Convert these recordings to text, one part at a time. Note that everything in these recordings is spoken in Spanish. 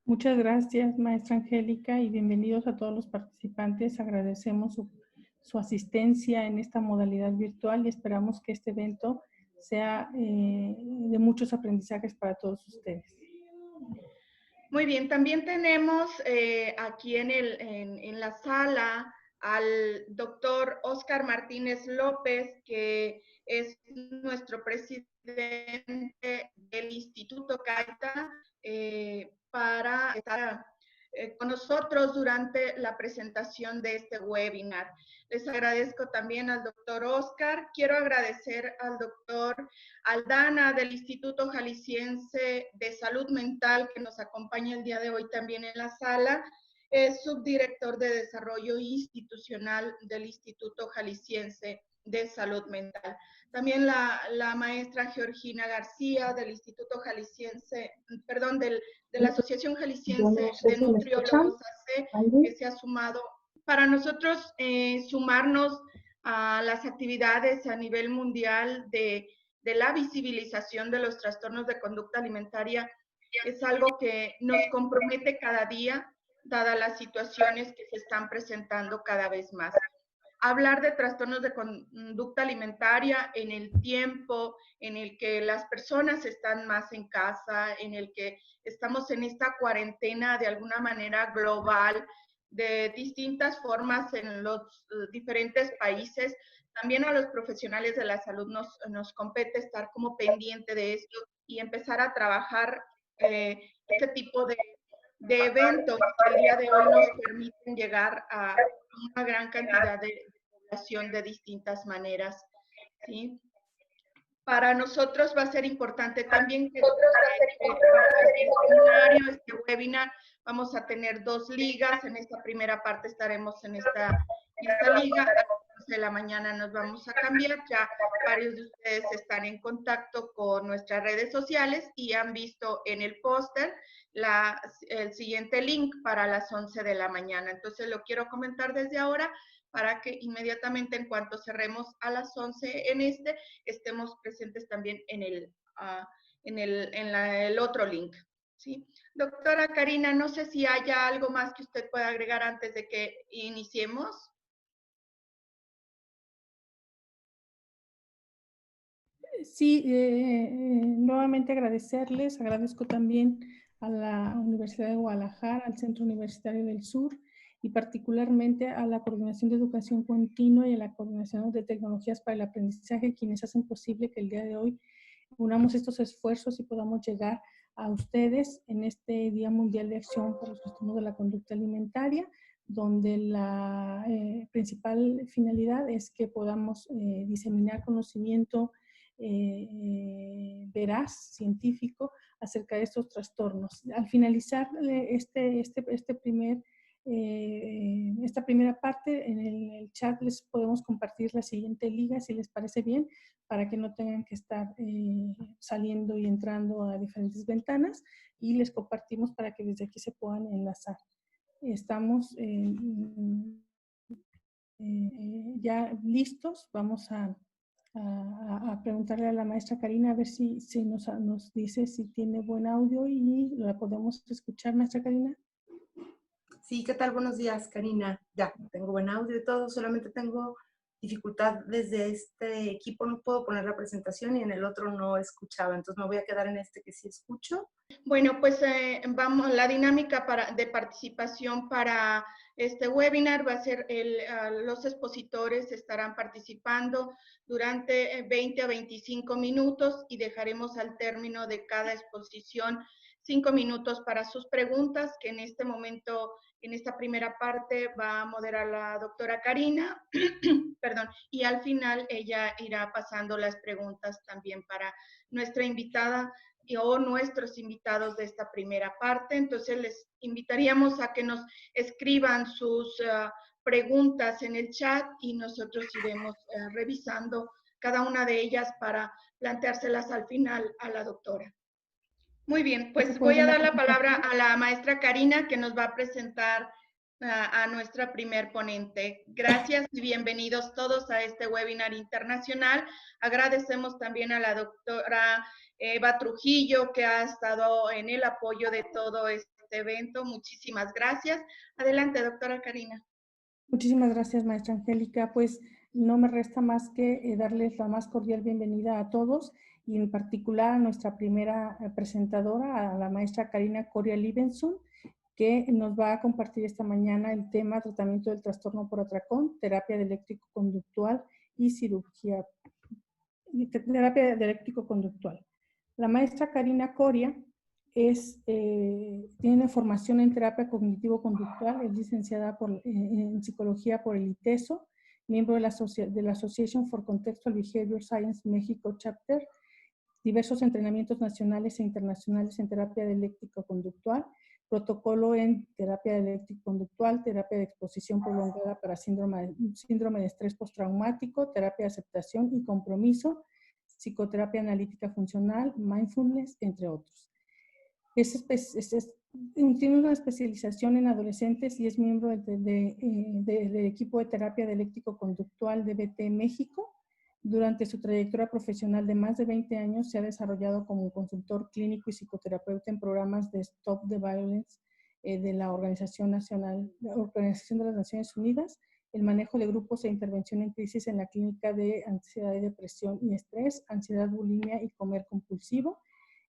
Muchas gracias, maestra Angélica, y bienvenidos a todos los participantes. Agradecemos su asistencia en esta modalidad virtual y esperamos que este evento sea de muchos aprendizajes para todos ustedes. Muy bien, también tenemos aquí en la sala al doctor Óscar Martínez López, que es nuestro presidente del Instituto CAITA, para estar con nosotros durante la presentación de este webinar. Les agradezco también al doctor Óscar. Quiero agradecer al doctor Aldana del Instituto Jalisciense de Salud Mental, que nos acompaña el día de hoy también en la sala. Es subdirector de Desarrollo Institucional del Instituto Jalisciense de Salud Mental. También la maestra Georgina García del Instituto Jalisciense, perdón, de la Asociación Jalisciense de Nutriólogos AC, que se ha sumado. Para nosotros, sumarnos a las actividades a nivel mundial de la visibilización de los trastornos de conducta alimentaria es algo que nos compromete cada día, dadas las situaciones que se están presentando cada vez más. Hablar de trastornos de conducta alimentaria en el tiempo en el que las personas están más en casa, en el que estamos en esta cuarentena de alguna manera global, de distintas formas en los diferentes países. También a los profesionales de la salud nos compete estar como pendiente de esto y empezar a trabajar este tipo de eventos que el día de hoy nos permiten llegar a una gran cantidad de población de distintas maneras, ¿sí? Para nosotros va a ser importante también que este seminario, este webinar, vamos a tener 2 ligas. En esta primera parte estaremos en esta liga. A las 11 de la mañana nos vamos a cambiar. Ya varios de ustedes están en contacto con nuestras redes sociales y han visto en el póster el siguiente link para las 11 de la mañana. Entonces lo quiero comentar desde ahora para que inmediatamente en cuanto cerremos a las 11 estemos presentes también en el otro link, ¿sí? Doctora Karina, no sé si haya algo más que usted pueda agregar antes de que iniciemos. Sí, nuevamente agradecerles. Agradezco también a la Universidad de Guadalajara, al Centro Universitario del Sur y particularmente a la Coordinación de Educación Continua y a la Coordinación de Tecnologías para el Aprendizaje, quienes hacen posible que el día de hoy unamos estos esfuerzos y podamos llegar a ustedes en este Día Mundial de Acción por los Trastornos de la Conducta Alimentaria, donde la principal finalidad es que podamos diseminar conocimiento veraz, científico, acerca de estos trastornos. Al finalizar esta primera parte, en el chat les podemos compartir la siguiente liga, si les parece bien, para que no tengan que estar saliendo y entrando a diferentes ventanas, y les compartimos para que desde aquí se puedan enlazar. Estamos ya listos. Vamos a preguntarle a la maestra Karina a ver si nos dice si tiene buen audio y la podemos escuchar, maestra Karina. Sí, ¿qué tal? Buenos días, Karina. Ya, tengo buen audio y todo, solamente tengo dificultad desde este equipo, no puedo poner la presentación y en el otro no escuchaba, entonces me voy a quedar en este que sí escucho. Bueno, pues vamos, la dinámica de participación para este webinar va a ser los expositores estarán participando durante 20 a 25 minutos y dejaremos al término de cada exposición 5 minutos para sus preguntas, que en este momento, en esta primera parte, va a moderar la doctora Karina, perdón, y al final ella irá pasando las preguntas también para nuestra invitada o nuestros invitados de esta primera parte. Entonces les invitaríamos a que nos escriban sus preguntas en el chat y nosotros iremos revisando cada una de ellas para planteárselas al final a la doctora. Muy bien, pues voy a dar la palabra a la maestra Karina, que nos va a presentar a nuestra primer ponente. Gracias y bienvenidos todos a este webinar internacional. Agradecemos también a la doctora Eva Trujillo, que ha estado en el apoyo de todo este este evento. Muchísimas gracias. Adelante, doctora Karina. Muchísimas gracias, maestra Angélica. Pues no me resta más que darles la más cordial bienvenida a todos y en particular a nuestra primera presentadora, a la maestra Karina Coria Libenson, que nos va a compartir esta mañana el tema tratamiento del trastorno por atracón, terapia eléctrico-conductual y cirugía, terapia eléctrico-conductual. La maestra Karina Coria tiene formación en terapia cognitivo-conductual, es licenciada en psicología por el ITESO, miembro de la Association for Contextual Behavior Science México Chapter, diversos entrenamientos nacionales e internacionales en terapia eléctrico-conductual, protocolo en terapia eléctrico-conductual, terapia de exposición prolongada para síndrome de estrés postraumático, terapia de aceptación y compromiso, psicoterapia analítica funcional, mindfulness, entre otros. Tiene una especialización en adolescentes y es miembro del equipo de terapia eléctrico-conductual de BT México. Durante su trayectoria profesional de más de 20 años se ha desarrollado como consultor clínico y psicoterapeuta en programas de Stop the Violence de la Organización de las Naciones Unidas, el manejo de grupos e intervención en crisis en la clínica de ansiedad y depresión y estrés, ansiedad, bulimia y comer compulsivo,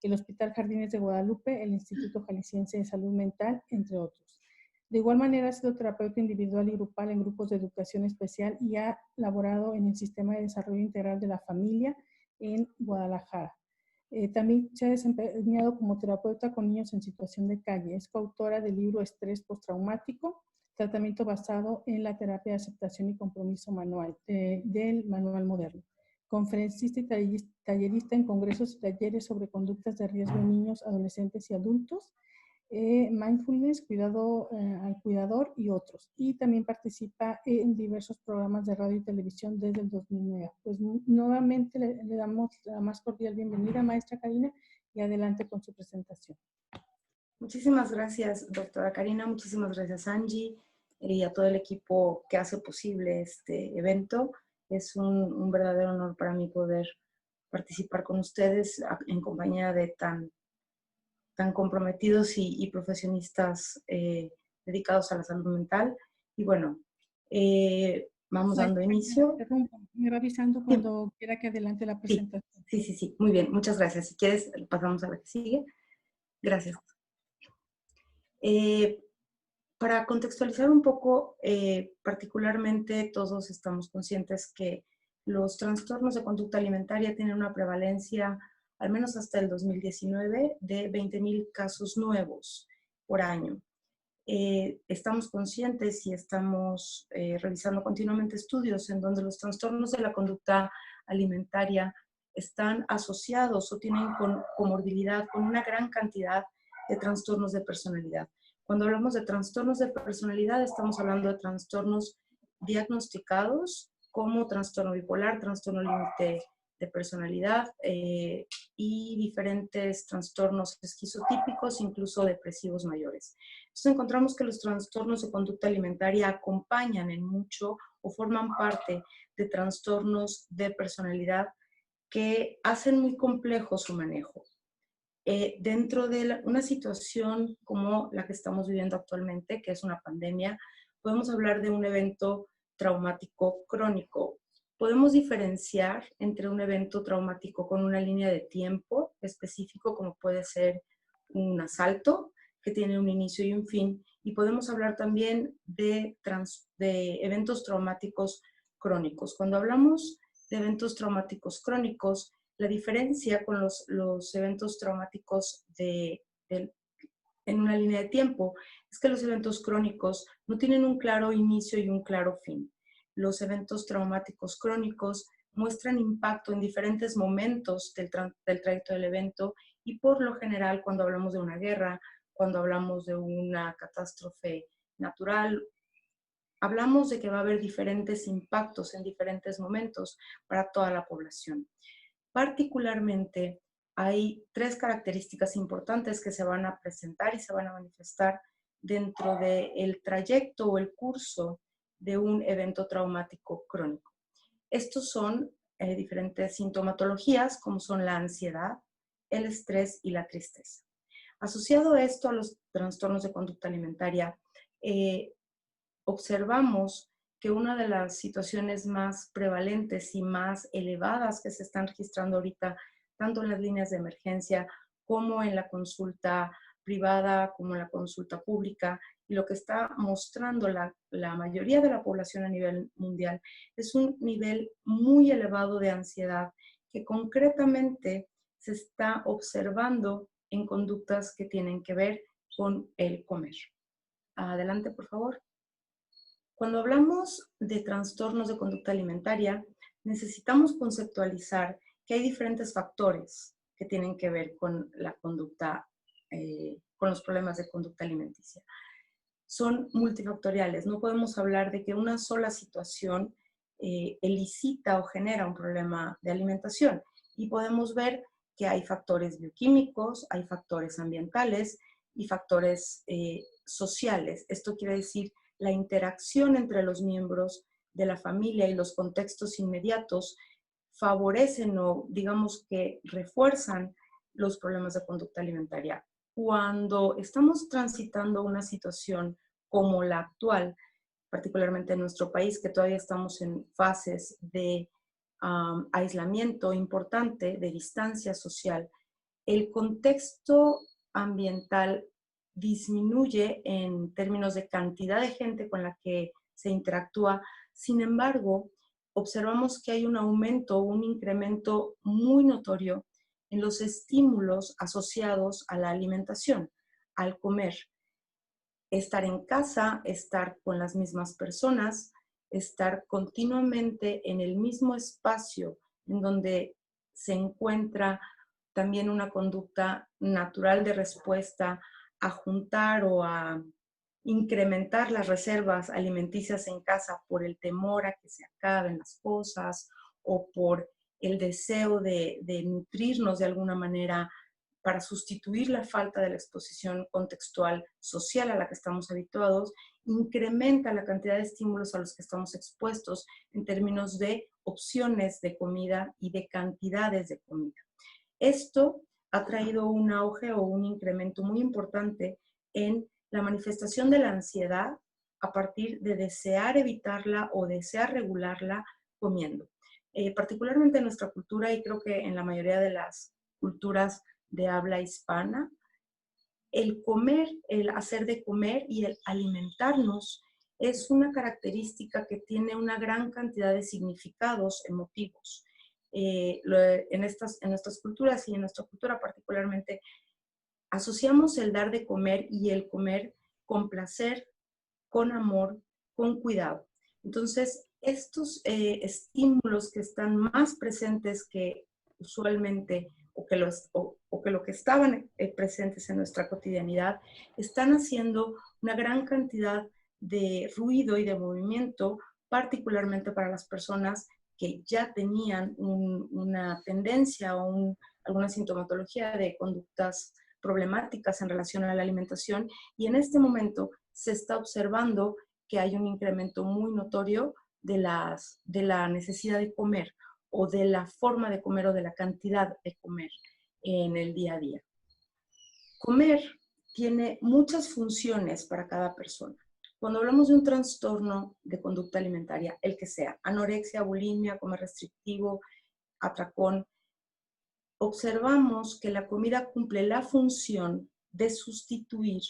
el Hospital Jardines de Guadalupe, el Instituto Jalisciense de Salud Mental, entre otros. De igual manera, ha sido terapeuta individual y grupal en grupos de educación especial y ha laborado en el Sistema de Desarrollo Integral de la Familia en Guadalajara. También se ha desempeñado como terapeuta con niños en situación de calle. Es coautora del libro Estrés Postraumático, tratamiento basado en la terapia de aceptación y compromiso manual, del manual moderno. Conferencista y tallerista en congresos y talleres sobre conductas de riesgo en niños, adolescentes y adultos, mindfulness, cuidado al cuidador y otros. Y también participa en diversos programas de radio y televisión desde el 2009. Pues nuevamente le damos la más cordial bienvenida, maestra Karina, y adelante con su presentación. Muchísimas gracias, doctora Karina. Muchísimas gracias, Angie, y a todo el equipo que hace posible este evento. Es un verdadero honor para mí poder participar con ustedes en compañía de tan comprometidos y profesionistas dedicados a la salud mental. Y bueno, vamos dando inicio. Me va avisando cuando quiera que adelante la presentación. Sí. Muy bien, muchas gracias. Si quieres, pasamos a la que sigue. Gracias. Para contextualizar un poco, particularmente todos estamos conscientes que los trastornos de conducta alimentaria tienen una prevalencia, al menos hasta el 2019, de 20,000 casos nuevos por año. Estamos conscientes y estamos revisando continuamente estudios en donde los trastornos de la conducta alimentaria están asociados o tienen comorbilidad con una gran cantidad de trastornos de personalidad. Cuando hablamos de trastornos de personalidad, estamos hablando de trastornos diagnosticados como trastorno bipolar, trastorno límite de personalidad y diferentes trastornos esquizotípicos, incluso depresivos mayores. Entonces encontramos que los trastornos de conducta alimentaria acompañan en mucho o forman parte de trastornos de personalidad que hacen muy complejo su manejo. Dentro de una situación como la que estamos viviendo actualmente, que es una pandemia, podemos hablar de un evento traumático crónico. Podemos diferenciar entre un evento traumático con una línea de tiempo específico, como puede ser un asalto, que tiene un inicio y un fin, y podemos hablar también de eventos traumáticos crónicos. Cuando hablamos de eventos traumáticos crónicos, la diferencia con los eventos traumáticos en una línea de tiempo es que los eventos crónicos no tienen un claro inicio y un claro fin. Los eventos traumáticos crónicos muestran impacto en diferentes momentos del trayecto del evento y por lo general cuando hablamos de una guerra, cuando hablamos de una catástrofe natural, hablamos de que va a haber diferentes impactos en diferentes momentos para toda la población. Particularmente, hay 3 características importantes que se van a presentar y se van a manifestar dentro del trayecto o el curso de un evento traumático crónico. Estos son diferentes sintomatologías, como son la ansiedad, el estrés y la tristeza. Asociado a esto, a los trastornos de conducta alimentaria, observamos que una de las situaciones más prevalentes y más elevadas que se están registrando ahorita, tanto en las líneas de emergencia como en la consulta privada, como en la consulta pública, y lo que está mostrando la mayoría de la población a nivel mundial, es un nivel muy elevado de ansiedad que concretamente se está observando en conductas que tienen que ver con el comer. Adelante, por favor. Cuando hablamos de trastornos de conducta alimentaria, necesitamos conceptualizar que hay diferentes factores que tienen que ver con la conducta, con los problemas de conducta alimenticia. Son multifactoriales. No podemos hablar de que una sola situación elicita o genera un problema de alimentación. Y podemos ver que hay factores bioquímicos, hay factores ambientales y factores sociales. Esto quiere decir la interacción entre los miembros de la familia y los contextos inmediatos favorecen o digamos que refuerzan los problemas de conducta alimentaria. Cuando estamos transitando una situación como la actual, particularmente en nuestro país, que todavía estamos en fases de aislamiento importante, de distancia social, el contexto ambiental disminuye en términos de cantidad de gente con la que se interactúa. Sin embargo, observamos que hay un aumento, un incremento muy notorio en los estímulos asociados a la alimentación, al comer. Estar en casa, estar con las mismas personas, estar continuamente en el mismo espacio en donde se encuentra también una conducta natural de respuesta a juntar o a incrementar las reservas alimenticias en casa por el temor a que se acaben las cosas o por el deseo de nutrirnos de alguna manera para sustituir la falta de la exposición contextual social a la que estamos habituados, incrementa la cantidad de estímulos a los que estamos expuestos en términos de opciones de comida y de cantidades de comida. Esto ha traído un auge o un incremento muy importante en la manifestación de la ansiedad a partir de desear evitarla o desear regularla comiendo. Particularmente en nuestra cultura y creo que en la mayoría de las culturas de habla hispana, el comer, el hacer de comer y el alimentarnos es una característica que tiene una gran cantidad de significados emotivos. En nuestras culturas y en nuestra cultura particularmente, asociamos el dar de comer y el comer con placer, con amor, con cuidado. Entonces, estos estímulos que están más presentes que usualmente o que lo que estaban presentes en nuestra cotidianidad, están haciendo una gran cantidad de ruido y de movimiento, particularmente para las personas que ya tenían una tendencia o alguna sintomatología de conductas problemáticas en relación a la alimentación, y en este momento se está observando que hay un incremento muy notorio de la necesidad de comer o de la forma de comer o de la cantidad de comer en el día a día. Comer tiene muchas funciones para cada persona. Cuando hablamos de un trastorno de conducta alimentaria, el que sea, anorexia, bulimia, comer restrictivo, atracón, observamos que la comida cumple la función de sustituir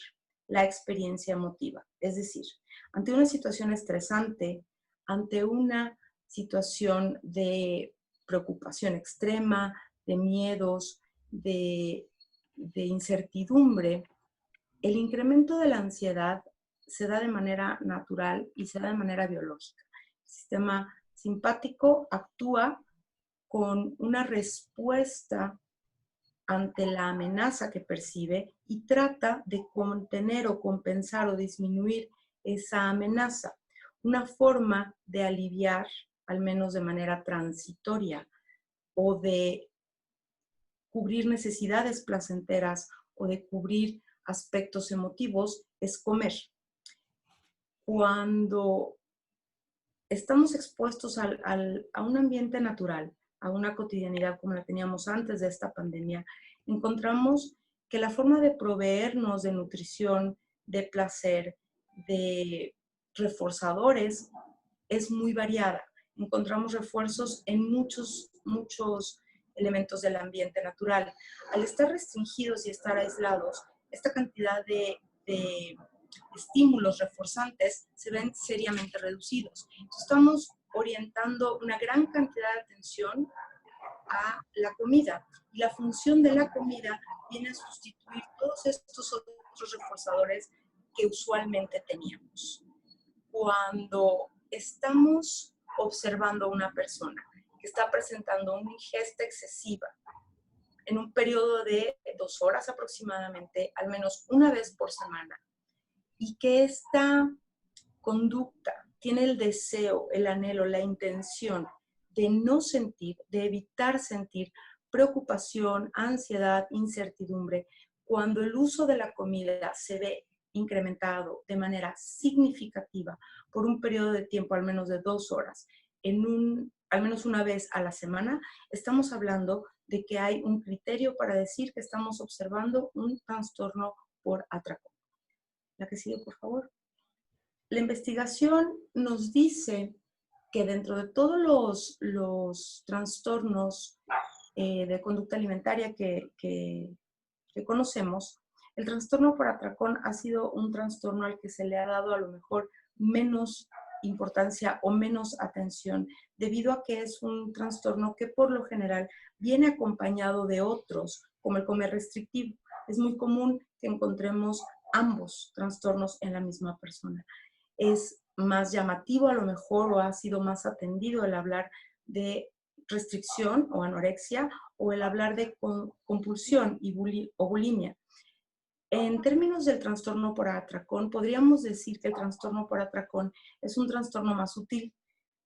la experiencia emotiva. Es decir, ante una situación estresante, ante una situación de preocupación extrema, de miedos, de incertidumbre, el incremento de la ansiedad se da de manera natural y se da de manera biológica. El sistema simpático actúa con una respuesta ante la amenaza que percibe y trata de contener o compensar o disminuir esa amenaza. Una forma de aliviar, al menos de manera transitoria, o de cubrir necesidades placenteras o de cubrir aspectos emotivos es comer. Cuando estamos expuestos a un ambiente natural, a una cotidianidad como la teníamos antes de esta pandemia, encontramos que la forma de proveernos de nutrición, de placer, de reforzadores es muy variada. Encontramos refuerzos en muchos elementos del ambiente natural. Al estar restringidos y estar aislados, esta cantidad de estímulos reforzantes se ven seriamente reducidos. Entonces, estamos orientando una gran cantidad de atención a la comida. Y la función de la comida viene a sustituir todos estos otros reforzadores que usualmente teníamos. Cuando estamos observando a una persona que está presentando una ingesta excesiva en un periodo de 2 horas aproximadamente, al menos una vez por semana, y que esta conducta tiene el deseo, el anhelo, la intención de no sentir, de evitar sentir preocupación, ansiedad, incertidumbre, cuando el uso de la comida se ve incrementado de manera significativa por un periodo de tiempo al menos de 2 horas, al menos una vez a la semana, estamos hablando de que hay un criterio para decir que estamos observando un trastorno por atracón. La que sigue, por favor. La investigación nos dice que dentro de todos los trastornos de conducta alimentaria que conocemos, el trastorno por atracón ha sido un trastorno al que se le ha dado a lo mejor menos importancia o menos atención, debido a que es un trastorno que por lo general viene acompañado de otros, como el comer restrictivo. Es muy común que encontremos ambos trastornos en la misma persona. Es más llamativo a lo mejor o ha sido más atendido el hablar de restricción o anorexia o el hablar de compulsión o bulimia. En términos del trastorno por atracón, podríamos decir que el trastorno por atracón es un trastorno más sutil.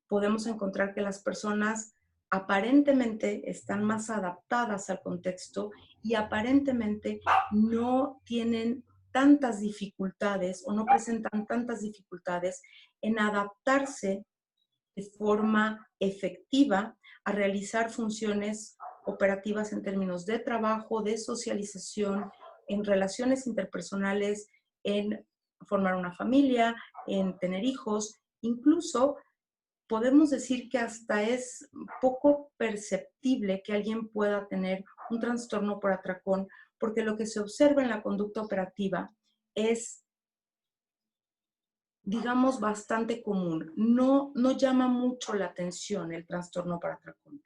Podemos encontrar que las personas aparentemente están más adaptadas al contexto y aparentemente no tienen tantas dificultades o no presentan tantas dificultades en adaptarse de forma efectiva a realizar funciones operativas en términos de trabajo, de socialización, en relaciones interpersonales, en formar una familia, en tener hijos. Incluso podemos decir que hasta es poco perceptible que alguien pueda tener un trastorno por atracón, porque lo que se observa en la conducta operativa es, digamos, bastante común. No llama mucho la atención el trastorno por atracón.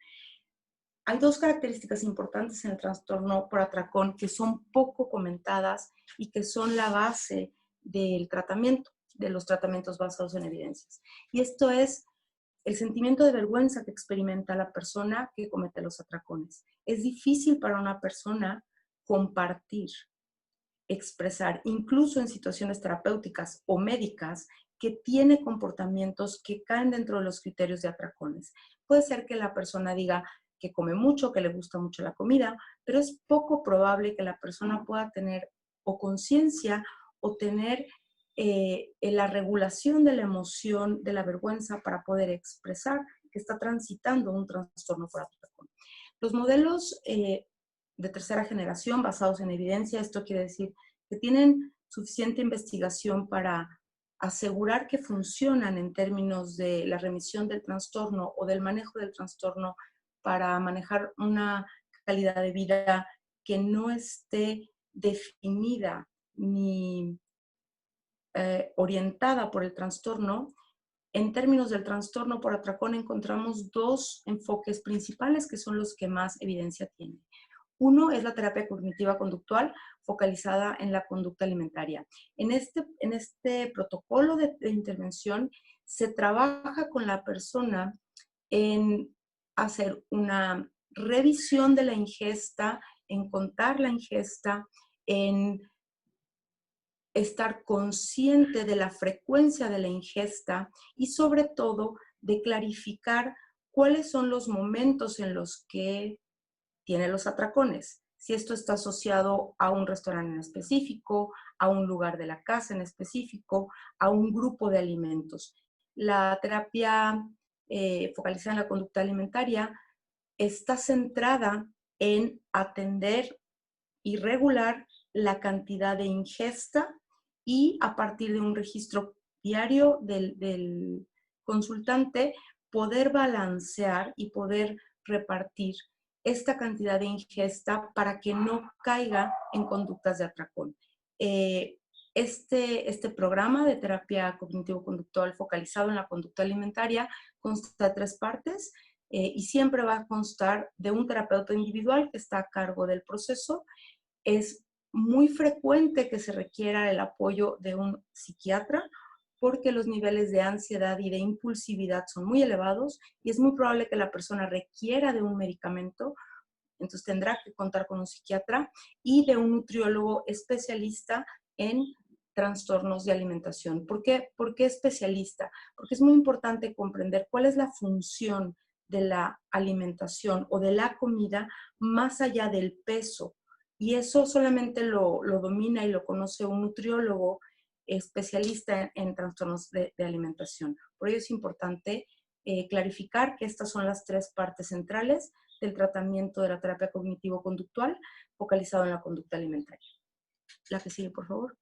Hay 2 características importantes en el trastorno por atracón que son poco comentadas y que son la base del tratamiento, de los tratamientos basados en evidencias. Y esto es el sentimiento de vergüenza que experimenta la persona que comete los atracones. Es difícil para una persona compartir, expresar, incluso en situaciones terapéuticas o médicas, que tiene comportamientos que caen dentro de los criterios de atracones. Puede ser que la persona diga que come mucho, que le gusta mucho la comida, pero es poco probable que la persona pueda tener o conciencia o tener la regulación de la emoción, de la vergüenza para poder expresar que está transitando un trastorno por atracón. Los modelos de tercera generación basados en evidencia, esto quiere decir que tienen suficiente investigación para asegurar que funcionan en términos de la remisión del trastorno o del manejo del trastorno para manejar una calidad de vida que no esté definida ni orientada por el trastorno. En términos del trastorno por atracón encontramos 2 enfoques principales que son los que más evidencia tienen. Uno es la terapia cognitiva conductual focalizada en la conducta alimentaria. En este protocolo de intervención se trabaja con la persona en hacer una revisión de la ingesta, en contar la ingesta, en estar consciente de la frecuencia de la ingesta y sobre todo de clarificar cuáles son los momentos en los que tiene los atracones. Si esto está asociado a un restaurante en específico, a un lugar de la casa en específico, a un grupo de alimentos. La terapia focalizada en la conducta alimentaria está centrada en atender y regular la cantidad de ingesta y a partir de un registro diario del consultante poder balancear y poder repartir esta cantidad de ingesta para que no caiga en conductas de atracón. Este programa de terapia cognitivo-conductual focalizado en la conducta alimentaria consta de 3 partes y siempre va a constar de un terapeuta individual que está a cargo del proceso. Es muy frecuente que se requiera el apoyo de un psiquiatra porque los niveles de ansiedad y de impulsividad son muy elevados y es muy probable que la persona requiera de un medicamento. Entonces tendrá que contar con un psiquiatra y de un nutriólogo especialista en trastornos de alimentación. ¿Por qué especialista? Porque es muy importante comprender cuál es la función de la alimentación o de la comida más allá del peso. Y eso solamente lo domina y lo conoce un nutriólogo especialista en trastornos de alimentación. Por ello es importante clarificar que estas son las 3 partes centrales del tratamiento de la terapia cognitivo-conductual focalizado en la conducta alimentaria. La que sigue, por favor.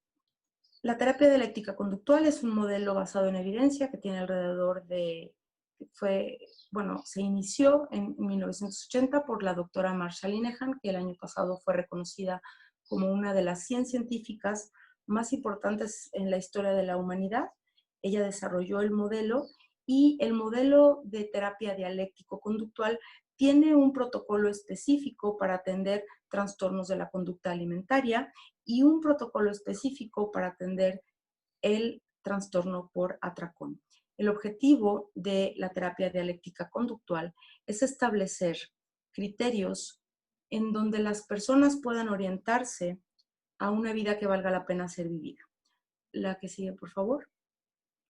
La terapia dialéctica conductual es un modelo basado en evidencia que tiene alrededor de, se inició en 1980 por la doctora Marsha Linehan, que el año pasado fue reconocida como una de las 100 científicas más importantes en la historia de la humanidad. Ella desarrolló el modelo y el modelo de terapia dialéctico-conductual tiene un protocolo específico para atender trastornos de la conducta alimentaria y un protocolo específico para atender el trastorno por atracón. El objetivo de la terapia dialéctica conductual es establecer criterios en donde las personas puedan orientarse a una vida que valga la pena ser vivida. La que sigue, por favor.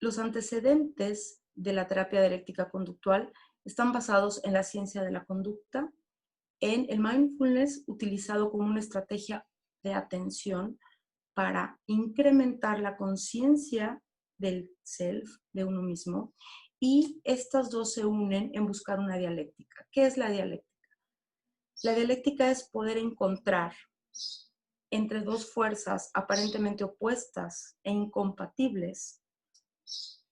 Los antecedentes de la terapia dialéctica conductual están basados en la ciencia de la conducta, en el mindfulness utilizado como una estrategia de atención para incrementar la conciencia del self, de uno mismo, y estas dos se unen en buscar una dialéctica. ¿Qué es la dialéctica? La dialéctica es poder encontrar entre dos fuerzas aparentemente opuestas e incompatibles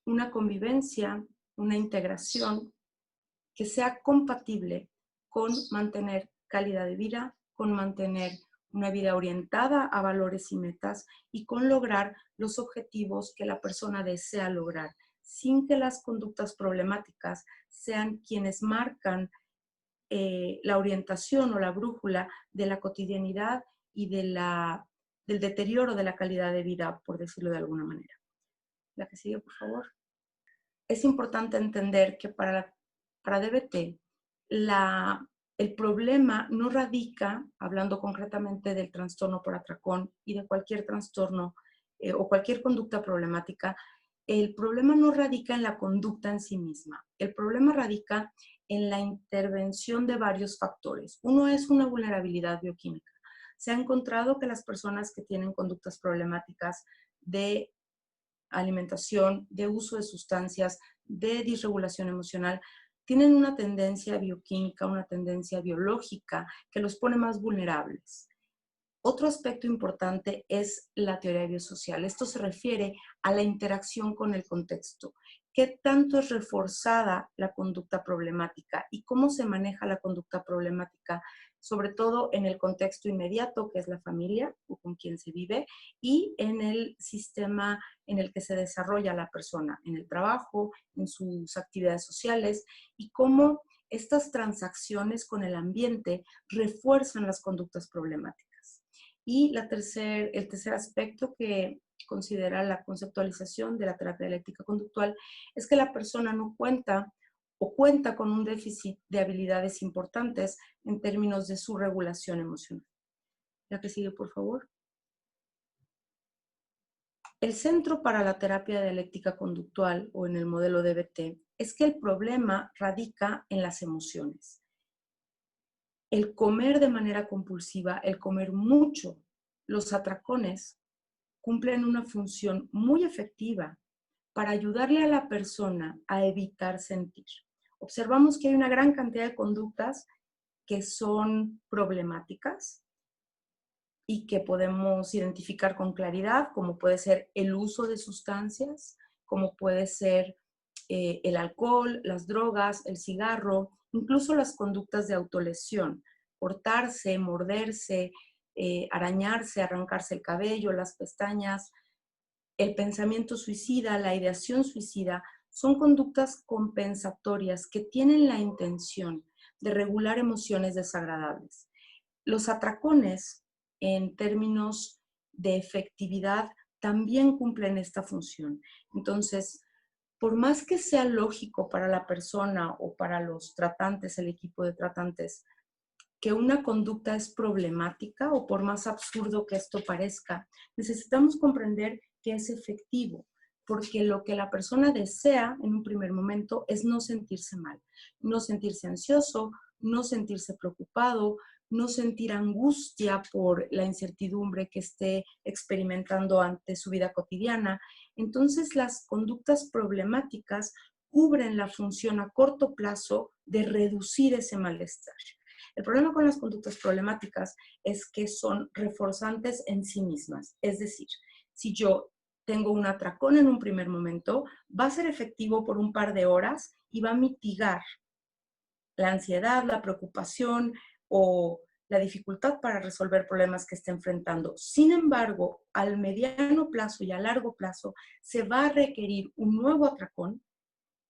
una convivencia, una integración que sea compatible con mantener calidad de vida, con mantener una vida orientada a valores y metas y con lograr los objetivos que la persona desea lograr, sin que las conductas problemáticas sean quienes marcan la orientación o la brújula de la cotidianidad y del deterioro de la calidad de vida, por decirlo de alguna manera. La que sigue, por favor. Es importante entender que para DBT, el problema no radica, hablando concretamente del trastorno por atracón y de cualquier trastorno o cualquier conducta problemática, el problema no radica en la conducta en sí misma. El problema radica en la intervención de varios factores. Uno es una vulnerabilidad bioquímica. Se ha encontrado que las personas que tienen conductas problemáticas de alimentación, de uso de sustancias, de disregulación emocional, tienen una tendencia bioquímica, una tendencia biológica que los pone más vulnerables. Otro aspecto importante es la teoría biosocial. Esto se refiere a la interacción con el contexto. ¿Qué tanto es reforzada la conducta problemática y cómo se maneja la conducta problemática, sobre todo en el contexto inmediato, que es la familia o con quien se vive, y en el sistema en el que se desarrolla la persona, en el trabajo, en sus actividades sociales, y cómo estas transacciones con el ambiente refuerzan las conductas problemáticas? Y el tercer aspecto que considera la conceptualización de la terapia dialéctica conductual es que la persona no cuenta o cuenta con un déficit de habilidades importantes en términos de su regulación emocional. La que sigue, por favor. El centro para la terapia dialéctica conductual o en el modelo DBT es que el problema radica en las emociones. El comer de manera compulsiva, el comer mucho, los atracones cumplen una función muy efectiva para ayudarle a la persona a evitar sentir. Observamos que hay una gran cantidad de conductas que son problemáticas y que podemos identificar con claridad, como puede ser el uso de sustancias, como puede ser el alcohol, las drogas, el cigarro, incluso las conductas de autolesión, cortarse, morderse, arañarse, arrancarse el cabello, las pestañas, el pensamiento suicida, la ideación suicida, son conductas compensatorias que tienen la intención de regular emociones desagradables. Los atracones, en términos de efectividad, también cumplen esta función. Entonces, por más que sea lógico para la persona o para los tratantes, el equipo de tratantes, que una conducta es problemática o por más absurdo que esto parezca, necesitamos comprender que es efectivo, porque lo que la persona desea en un primer momento es no sentirse mal, no sentirse ansioso, no sentirse preocupado, no sentir angustia por la incertidumbre que esté experimentando ante su vida cotidiana. Entonces, las conductas problemáticas cubren la función a corto plazo de reducir ese malestar. El problema con las conductas problemáticas es que son reforzantes en sí mismas. Es decir, si yo tengo un atracón en un primer momento, va a ser efectivo por un par de horas y va a mitigar la ansiedad, la preocupación o la dificultad para resolver problemas que esté enfrentando. Sin embargo, al mediano plazo y a largo plazo se va a requerir un nuevo atracón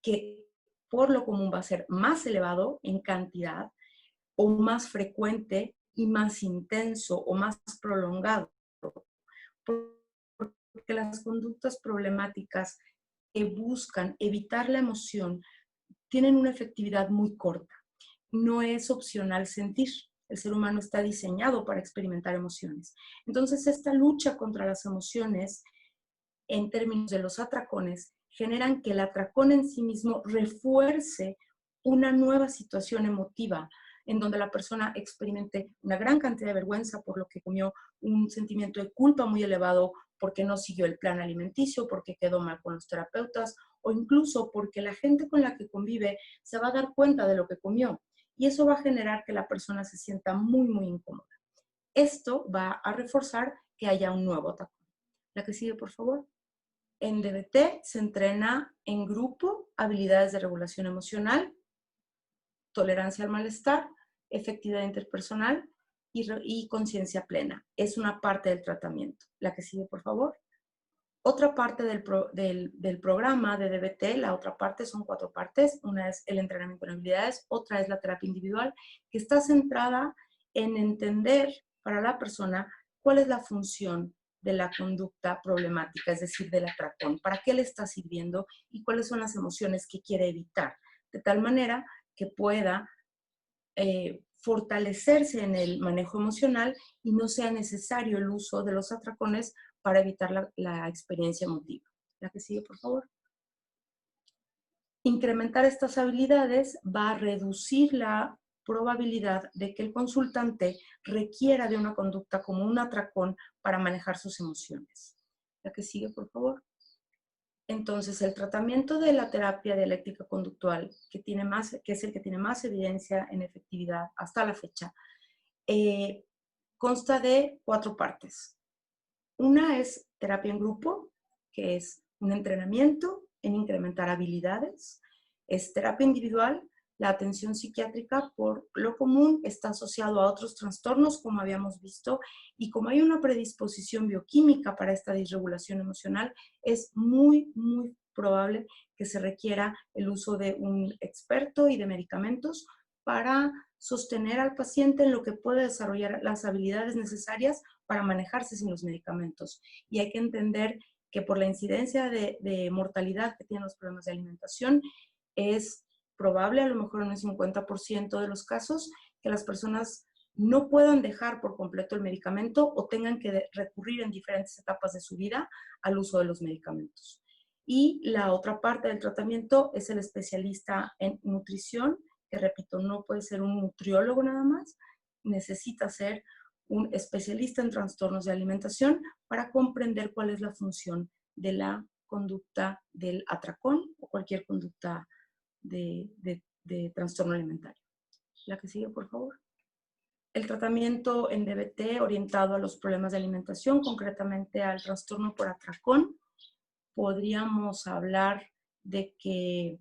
que por lo común va a ser más elevado en cantidad o más frecuente y más intenso o más prolongado. Porque las conductas problemáticas que buscan evitar la emoción tienen una efectividad muy corta. No es opcional sentir. El ser humano está diseñado para experimentar emociones. Entonces, esta lucha contra las emociones, en términos de los atracones, generan que el atracón en sí mismo refuerce una nueva situación emotiva en donde la persona experimente una gran cantidad de vergüenza por lo que comió, un sentimiento de culpa muy elevado porque no siguió el plan alimenticio, porque quedó mal con los terapeutas o incluso porque la gente con la que convive se va a dar cuenta de lo que comió y eso va a generar que la persona se sienta muy, muy incómoda. Esto va a reforzar que haya un nuevo atracón. La que sigue, por favor. En DBT se entrena en grupo habilidades de regulación emocional, tolerancia al malestar, efectividad interpersonal y conciencia plena. Es una parte del tratamiento. La que sigue, por favor. Otra parte del programa de DBT, la otra parte son 4 partes. Una es el entrenamiento en habilidades, otra es la terapia individual, que está centrada en entender para la persona cuál es la función de la conducta problemática, es decir, del atracón, para qué le está sirviendo y cuáles son las emociones que quiere evitar, de tal manera que pueda fortalecerse en el manejo emocional y no sea necesario el uso de los atracones para evitar la experiencia emotiva. La que sigue, por favor. Incrementar estas habilidades va a reducir la probabilidad de que el consultante requiera de una conducta como un atracón para manejar sus emociones. La que sigue, por favor. Entonces, el tratamiento de la terapia dialéctica conductual, que es el que tiene más evidencia en efectividad hasta la fecha, consta de 4 partes. Una es terapia en grupo, que es un entrenamiento en incrementar habilidades. Es terapia individual. La atención psiquiátrica, por lo común, está asociado a otros trastornos, como habíamos visto, y como hay una predisposición bioquímica para esta disregulación emocional, es muy, muy probable que se requiera el uso de un experto y de medicamentos para sostener al paciente en lo que puede desarrollar las habilidades necesarias para manejarse sin los medicamentos. Y hay que entender que por la incidencia de mortalidad que tienen los problemas de alimentación, es probable, a lo mejor en un 50% de los casos, que las personas no puedan dejar por completo el medicamento o tengan que recurrir en diferentes etapas de su vida al uso de los medicamentos. Y la otra parte del tratamiento es el especialista en nutrición, que repito, no puede ser un nutriólogo nada más, necesita ser un especialista en trastornos de alimentación para comprender cuál es la función de la conducta del atracón o cualquier conducta de trastorno alimentario. La que sigue, por favor. el tratamiento en DBT orientado a los problemas de alimentación, concretamente al trastorno por atracón. Podríamos hablar de que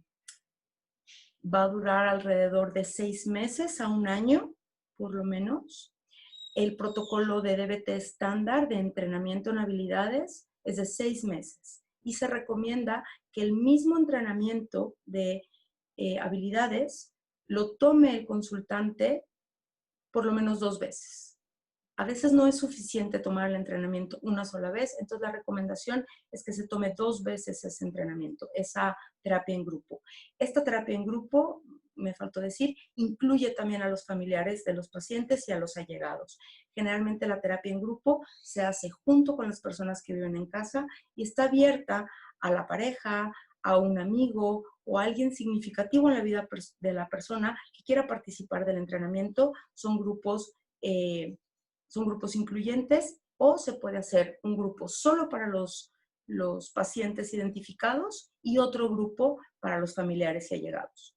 va a durar alrededor de 6 meses a 1 año, por lo menos. El protocolo de DBT estándar de entrenamiento en habilidades es de 6 meses y se recomienda que el mismo entrenamiento de habilidades lo tome el consultante por lo menos 2 veces. A veces no es suficiente tomar el entrenamiento una sola vez, entonces la recomendación es que se tome 2 veces ese entrenamiento, esa terapia en grupo. Esta terapia en grupo, me faltó decir, incluye también a los familiares de los pacientes y a los allegados. Generalmente la terapia en grupo se hace junto con las personas que viven en casa y está abierta a la pareja, a un amigo o a alguien significativo en la vida de la persona que quiera participar del entrenamiento. Son grupos incluyentes, o se puede hacer un grupo solo para los pacientes identificados y otro grupo para los familiares y allegados.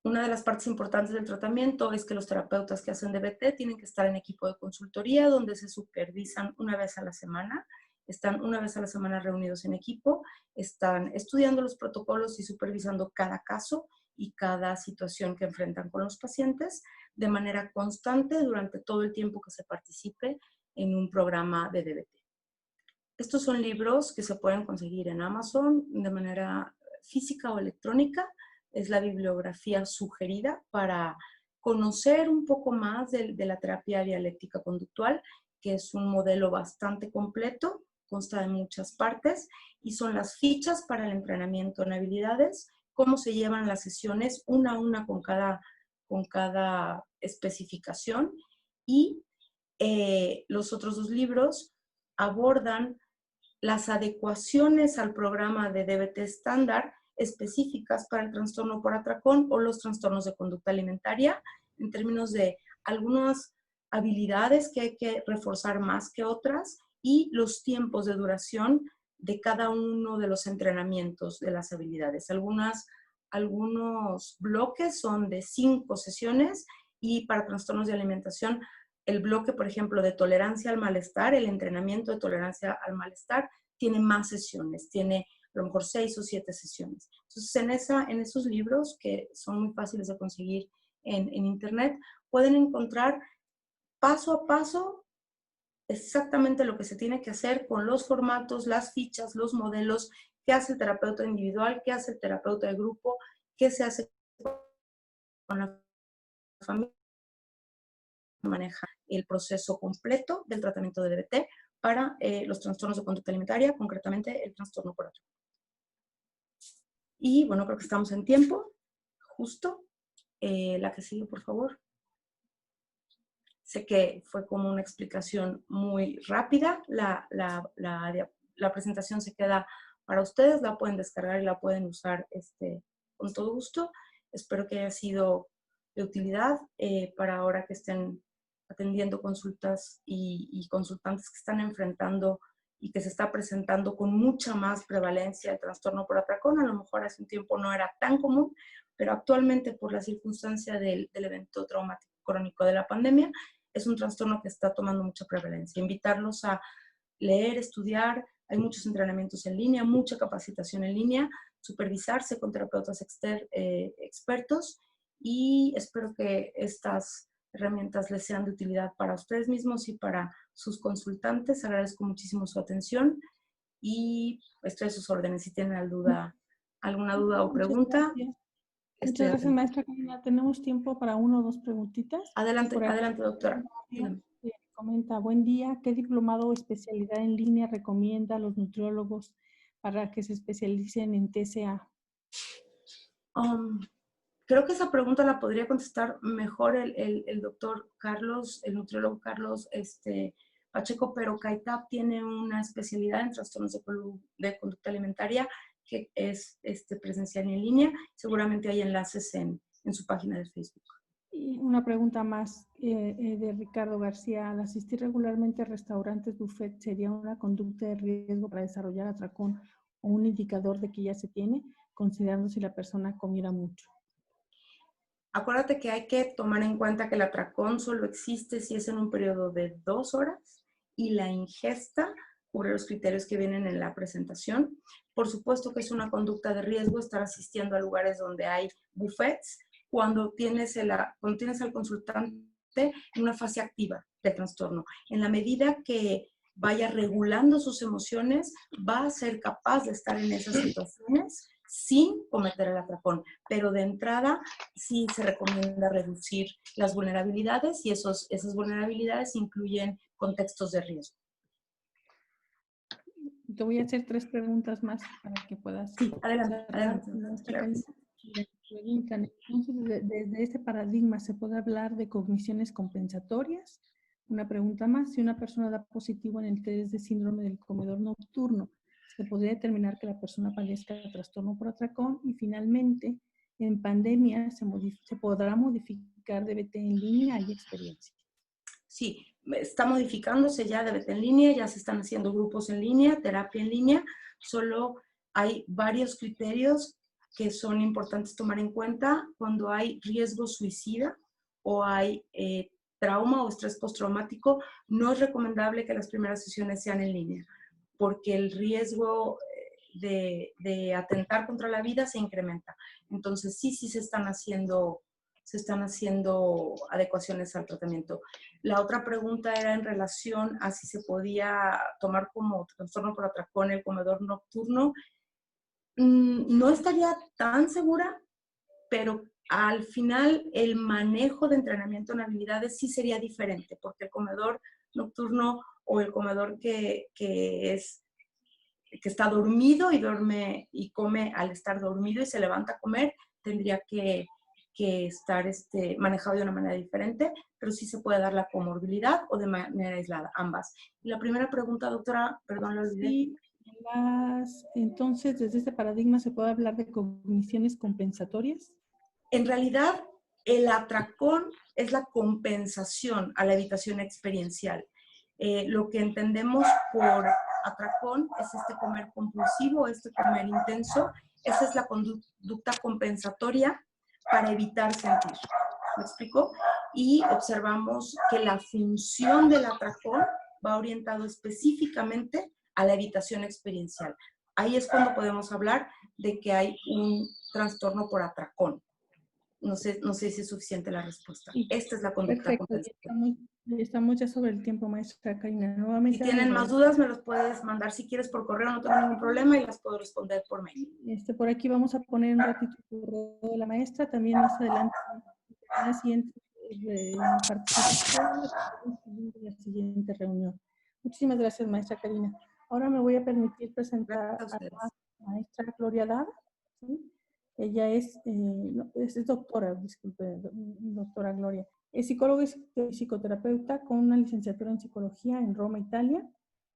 Una de las partes importantes del tratamiento es que los terapeutas que hacen DBT tienen que estar en equipo de consultoría donde se supervisan una vez a la semana. Están una vez a la semana reunidos en equipo, están estudiando los protocolos y supervisando cada caso y cada situación que enfrentan con los pacientes de manera constante durante todo el tiempo que se participe en un programa de DBT. Estos son libros que se pueden conseguir en Amazon de manera física o electrónica. Es la bibliografía sugerida para conocer un poco más de la terapia dialéctica conductual, que es un modelo bastante completo, consta de muchas partes, y son las fichas para el entrenamiento en habilidades, cómo se llevan las sesiones una a una con cada especificación, y los otros 2 libros abordan las adecuaciones al programa de DBT estándar específicas para el trastorno por atracón o los trastornos de conducta alimentaria, en términos de algunas habilidades que hay que reforzar más que otras y los tiempos de duración de cada uno de los entrenamientos de las habilidades. Algunos bloques son de 5 sesiones y para trastornos de alimentación, el bloque, por ejemplo, de tolerancia al malestar, el entrenamiento de tolerancia al malestar, tiene más sesiones, tiene a lo mejor 6 o 7 sesiones. Entonces, en esos libros, que son muy fáciles de conseguir en internet, pueden encontrar paso a paso exactamente lo que se tiene que hacer con los formatos, las fichas, los modelos, qué hace el terapeuta individual, qué hace el terapeuta de grupo, qué se hace con la familia, maneja el proceso completo del tratamiento de DBT para los trastornos de conducta alimentaria, concretamente el trastorno por atracón. Y bueno, creo que estamos en tiempo, justo. La que sigue, por favor. Sé que fue como una explicación muy rápida. La presentación se queda para ustedes, la pueden descargar y la pueden usar con todo gusto. Espero que haya sido de utilidad para ahora que estén atendiendo consultas y consultantes que están enfrentando y que se está presentando con mucha más prevalencia el trastorno por atracón. A lo mejor hace un tiempo no era tan común, pero actualmente por la circunstancia del evento traumático crónico de la pandemia, es un trastorno que está tomando mucha prevalencia. Invitarlos a leer, estudiar, hay muchos entrenamientos en línea, mucha capacitación en línea, supervisarse con terapeutas expertos, y espero que estas herramientas les sean de utilidad para ustedes mismos y para sus consultantes. Agradezco muchísimo su atención y estoy a sus órdenes. Si tienen alguna duda o pregunta. Muchas gracias, maestra Karina. Tenemos tiempo para 1 o 2 preguntitas. Adelante, doctora. Comenta, buen día. ¿Qué diplomado o especialidad en línea recomienda a los nutriólogos para que se especialicen en TCA? Creo que esa pregunta la podría contestar mejor el doctor Carlos, el nutriólogo Carlos Pacheco, pero CAITAP tiene una especialidad en trastornos de conducta alimentaria que es presencial y en línea. Seguramente hay enlaces en su página de Facebook. Y una pregunta más de Ricardo García. ¿Al asistir regularmente a restaurantes buffet sería una conducta de riesgo para desarrollar atracón o un indicador de que ya se tiene, considerando si la persona comiera mucho? Acuérdate que hay que tomar en cuenta que el atracón solo existe si es en un periodo de 2 horas y la ingesta cubre los criterios que vienen en la presentación. Por supuesto que es una conducta de riesgo estar asistiendo a lugares donde hay buffets cuando tienes al consultante en una fase activa del trastorno. En la medida que vaya regulando sus emociones, va a ser capaz de estar en esas situaciones sin cometer el atracón. Pero de entrada sí se recomienda reducir las vulnerabilidades y esas vulnerabilidades incluyen contextos de riesgo. Te voy a hacer 3 preguntas más para que puedas. Sí, adelante. Claro. Preguntan, entonces, desde este paradigma, ¿se puede hablar de cogniciones compensatorias? Una pregunta más, si una persona da positivo en el test de síndrome del comedor nocturno, ¿se podría determinar que la persona padezca trastorno por atracón? Y finalmente, en pandemia, ¿se podrá modificar DBT en línea? ¿Hay experiencia? Sí, está modificándose ya DBT en línea, ya se están haciendo grupos en línea, terapia en línea, solo hay varios criterios que son importantes tomar en cuenta cuando hay riesgo suicida o hay trauma o estrés postraumático. No es recomendable que las primeras sesiones sean en línea, porque el riesgo de atentar contra la vida se incrementa. Entonces sí se están haciendo adecuaciones al tratamiento. La otra pregunta era en relación a si se podía tomar como trastorno por atracón el comedor nocturno. No estaría tan segura, pero al final el manejo de entrenamiento en habilidades sí sería diferente, porque el comedor nocturno o el comedor que está dormido y duerme y come al estar dormido y se levanta a comer, tendría que estar manejado de una manera diferente, pero sí se puede dar la comorbilidad o de manera aislada, ambas. Y la primera pregunta, doctora, perdón, la olvidé. Sí, entonces, desde este paradigma, ¿se puede hablar de cogniciones compensatorias? En realidad, el atracón es la compensación a la evitación experiencial. Lo que entendemos por atracón es comer compulsivo, comer intenso. Esa es la conducta compensatoria para evitar sentir. ¿Me explico? Y observamos que la función del atracón va orientado específicamente a la evitación experiencial. Ahí es cuando podemos hablar de que hay un trastorno por atracón. No sé si es suficiente la respuesta. Sí. Esta es la conducta compensatoria. Estamos ya sobre el tiempo, maestra Karina. Nuevamente, si tienen más dudas, me los puedes mandar si quieres por correo, no tengo ningún problema y las puedo responder por mail. Por aquí vamos a poner un ratito el correo de la maestra. También más adelante, en la siguiente participación, en la siguiente reunión. Muchísimas gracias, maestra Karina. Ahora me voy a permitir presentar a la maestra Gloria Dada. ¿Sí? Ella es doctora, disculpe, doctora Gloria. Es psicóloga y psicoterapeuta con una licenciatura en psicología en Roma, Italia.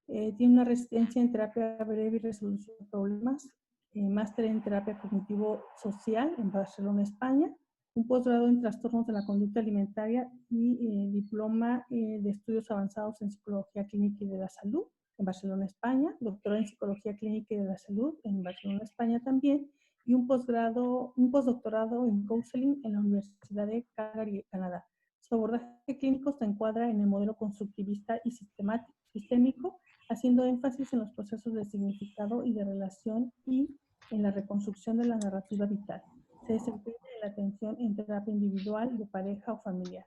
Tiene una residencia en terapia breve y resolución de problemas, máster en terapia cognitivo-social en Barcelona, España, un posgrado en trastornos de la conducta alimentaria y diploma de estudios avanzados en psicología clínica y de la salud en Barcelona, España, doctora en psicología clínica y de la salud en Barcelona, España también, y un postdoctorado en counseling en la Universidad de Calgary, Canadá. Su abordaje clínico se encuadra en el modelo constructivista y sistémico, haciendo énfasis en los procesos de significado y de relación y en la reconstrucción de la narrativa vital. Se desempeña en la atención en terapia individual, de pareja o familiar.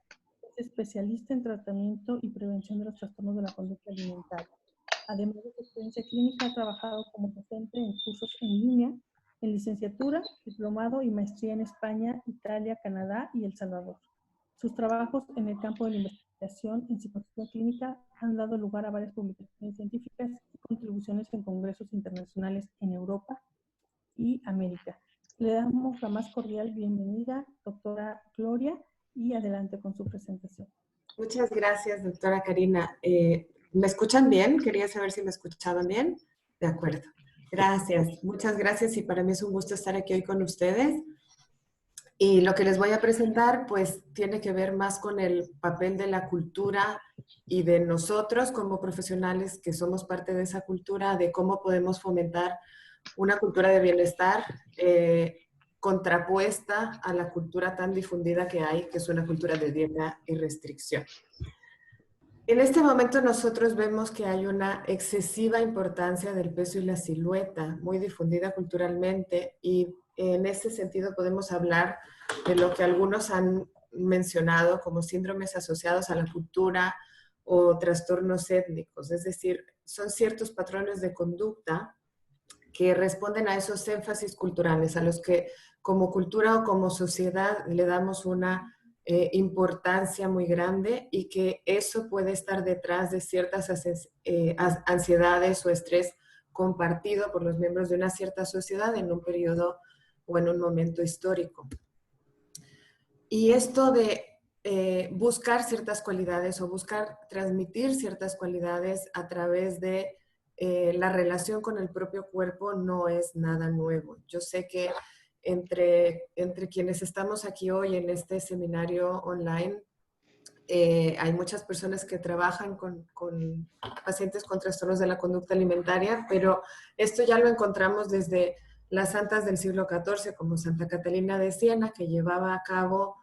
Es especialista en tratamiento y prevención de los trastornos de la conducta alimentaria. Además de su experiencia clínica, ha trabajado como docente en cursos en línea, en licenciatura, diplomado y maestría en España, Italia, Canadá y El Salvador. Sus trabajos en el campo de la investigación en psicología clínica han dado lugar a varias publicaciones científicas y contribuciones en congresos internacionales en Europa y América. Le damos la más cordial bienvenida, doctora Gloria, y adelante con su presentación. Muchas gracias, doctora Karina. ¿Me escuchan bien? Quería saber si me escuchaban bien. De acuerdo. Gracias. Muchas gracias y para mí es un gusto estar aquí hoy con ustedes. Y lo que les voy a presentar, pues, tiene que ver más con el papel de la cultura y de nosotros como profesionales que somos parte de esa cultura, de cómo podemos fomentar una cultura de bienestar contrapuesta a la cultura tan difundida que hay, que es una cultura de dieta y restricción. En este momento nosotros vemos que hay una excesiva importancia del peso y la silueta, muy difundida culturalmente, y en ese sentido podemos hablar de lo que algunos han mencionado como síndromes asociados a la cultura o trastornos étnicos, es decir, son ciertos patrones de conducta que responden a esos énfasis culturales, a los que como cultura o como sociedad le damos una importancia muy grande, y que eso puede estar detrás de ciertas ansiedades o estrés compartido por los miembros de una cierta sociedad en un periodo o en un momento histórico. Y esto de buscar ciertas cualidades o buscar transmitir ciertas cualidades a través de la relación con el propio cuerpo no es nada nuevo. Yo sé que entre quienes estamos aquí hoy en este seminario online, hay muchas personas que trabajan con pacientes con trastornos de la conducta alimentaria, pero esto ya lo encontramos desde las santas del siglo XIV, como Santa Catalina de Siena, que llevaba a cabo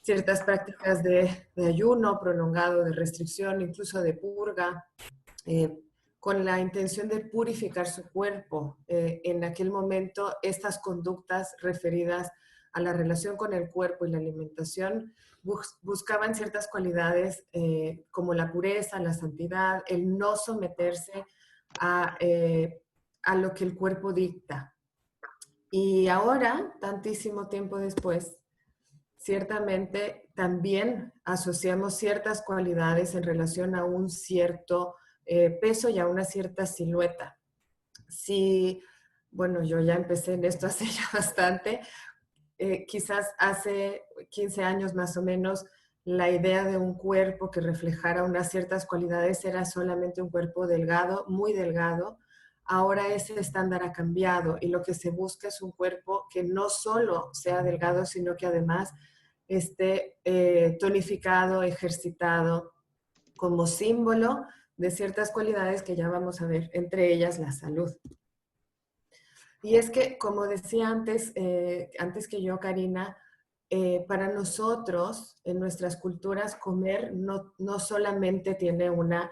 ciertas prácticas de ayuno prolongado, de restricción, incluso de purga, con la intención de purificar su cuerpo. En aquel momento, estas conductas referidas a la relación con el cuerpo y la alimentación buscaban ciertas cualidades como la pureza, la santidad, el no someterse a lo que el cuerpo dicta. Y ahora, tantísimo tiempo después, ciertamente también asociamos ciertas cualidades en relación a un cierto peso y a una cierta silueta. Sí, bueno, yo ya empecé en esto hace ya bastante. Quizás hace 15 años más o menos, la idea de un cuerpo que reflejara unas ciertas cualidades era solamente un cuerpo delgado, muy delgado. Ahora ese estándar ha cambiado y lo que se busca es un cuerpo que no solo sea delgado, sino que además esté tonificado, ejercitado, como símbolo de ciertas cualidades que ya vamos a ver, entre ellas la salud. Y es que, como decía antes que yo, Karina, para nosotros, en nuestras culturas, comer no solamente tiene una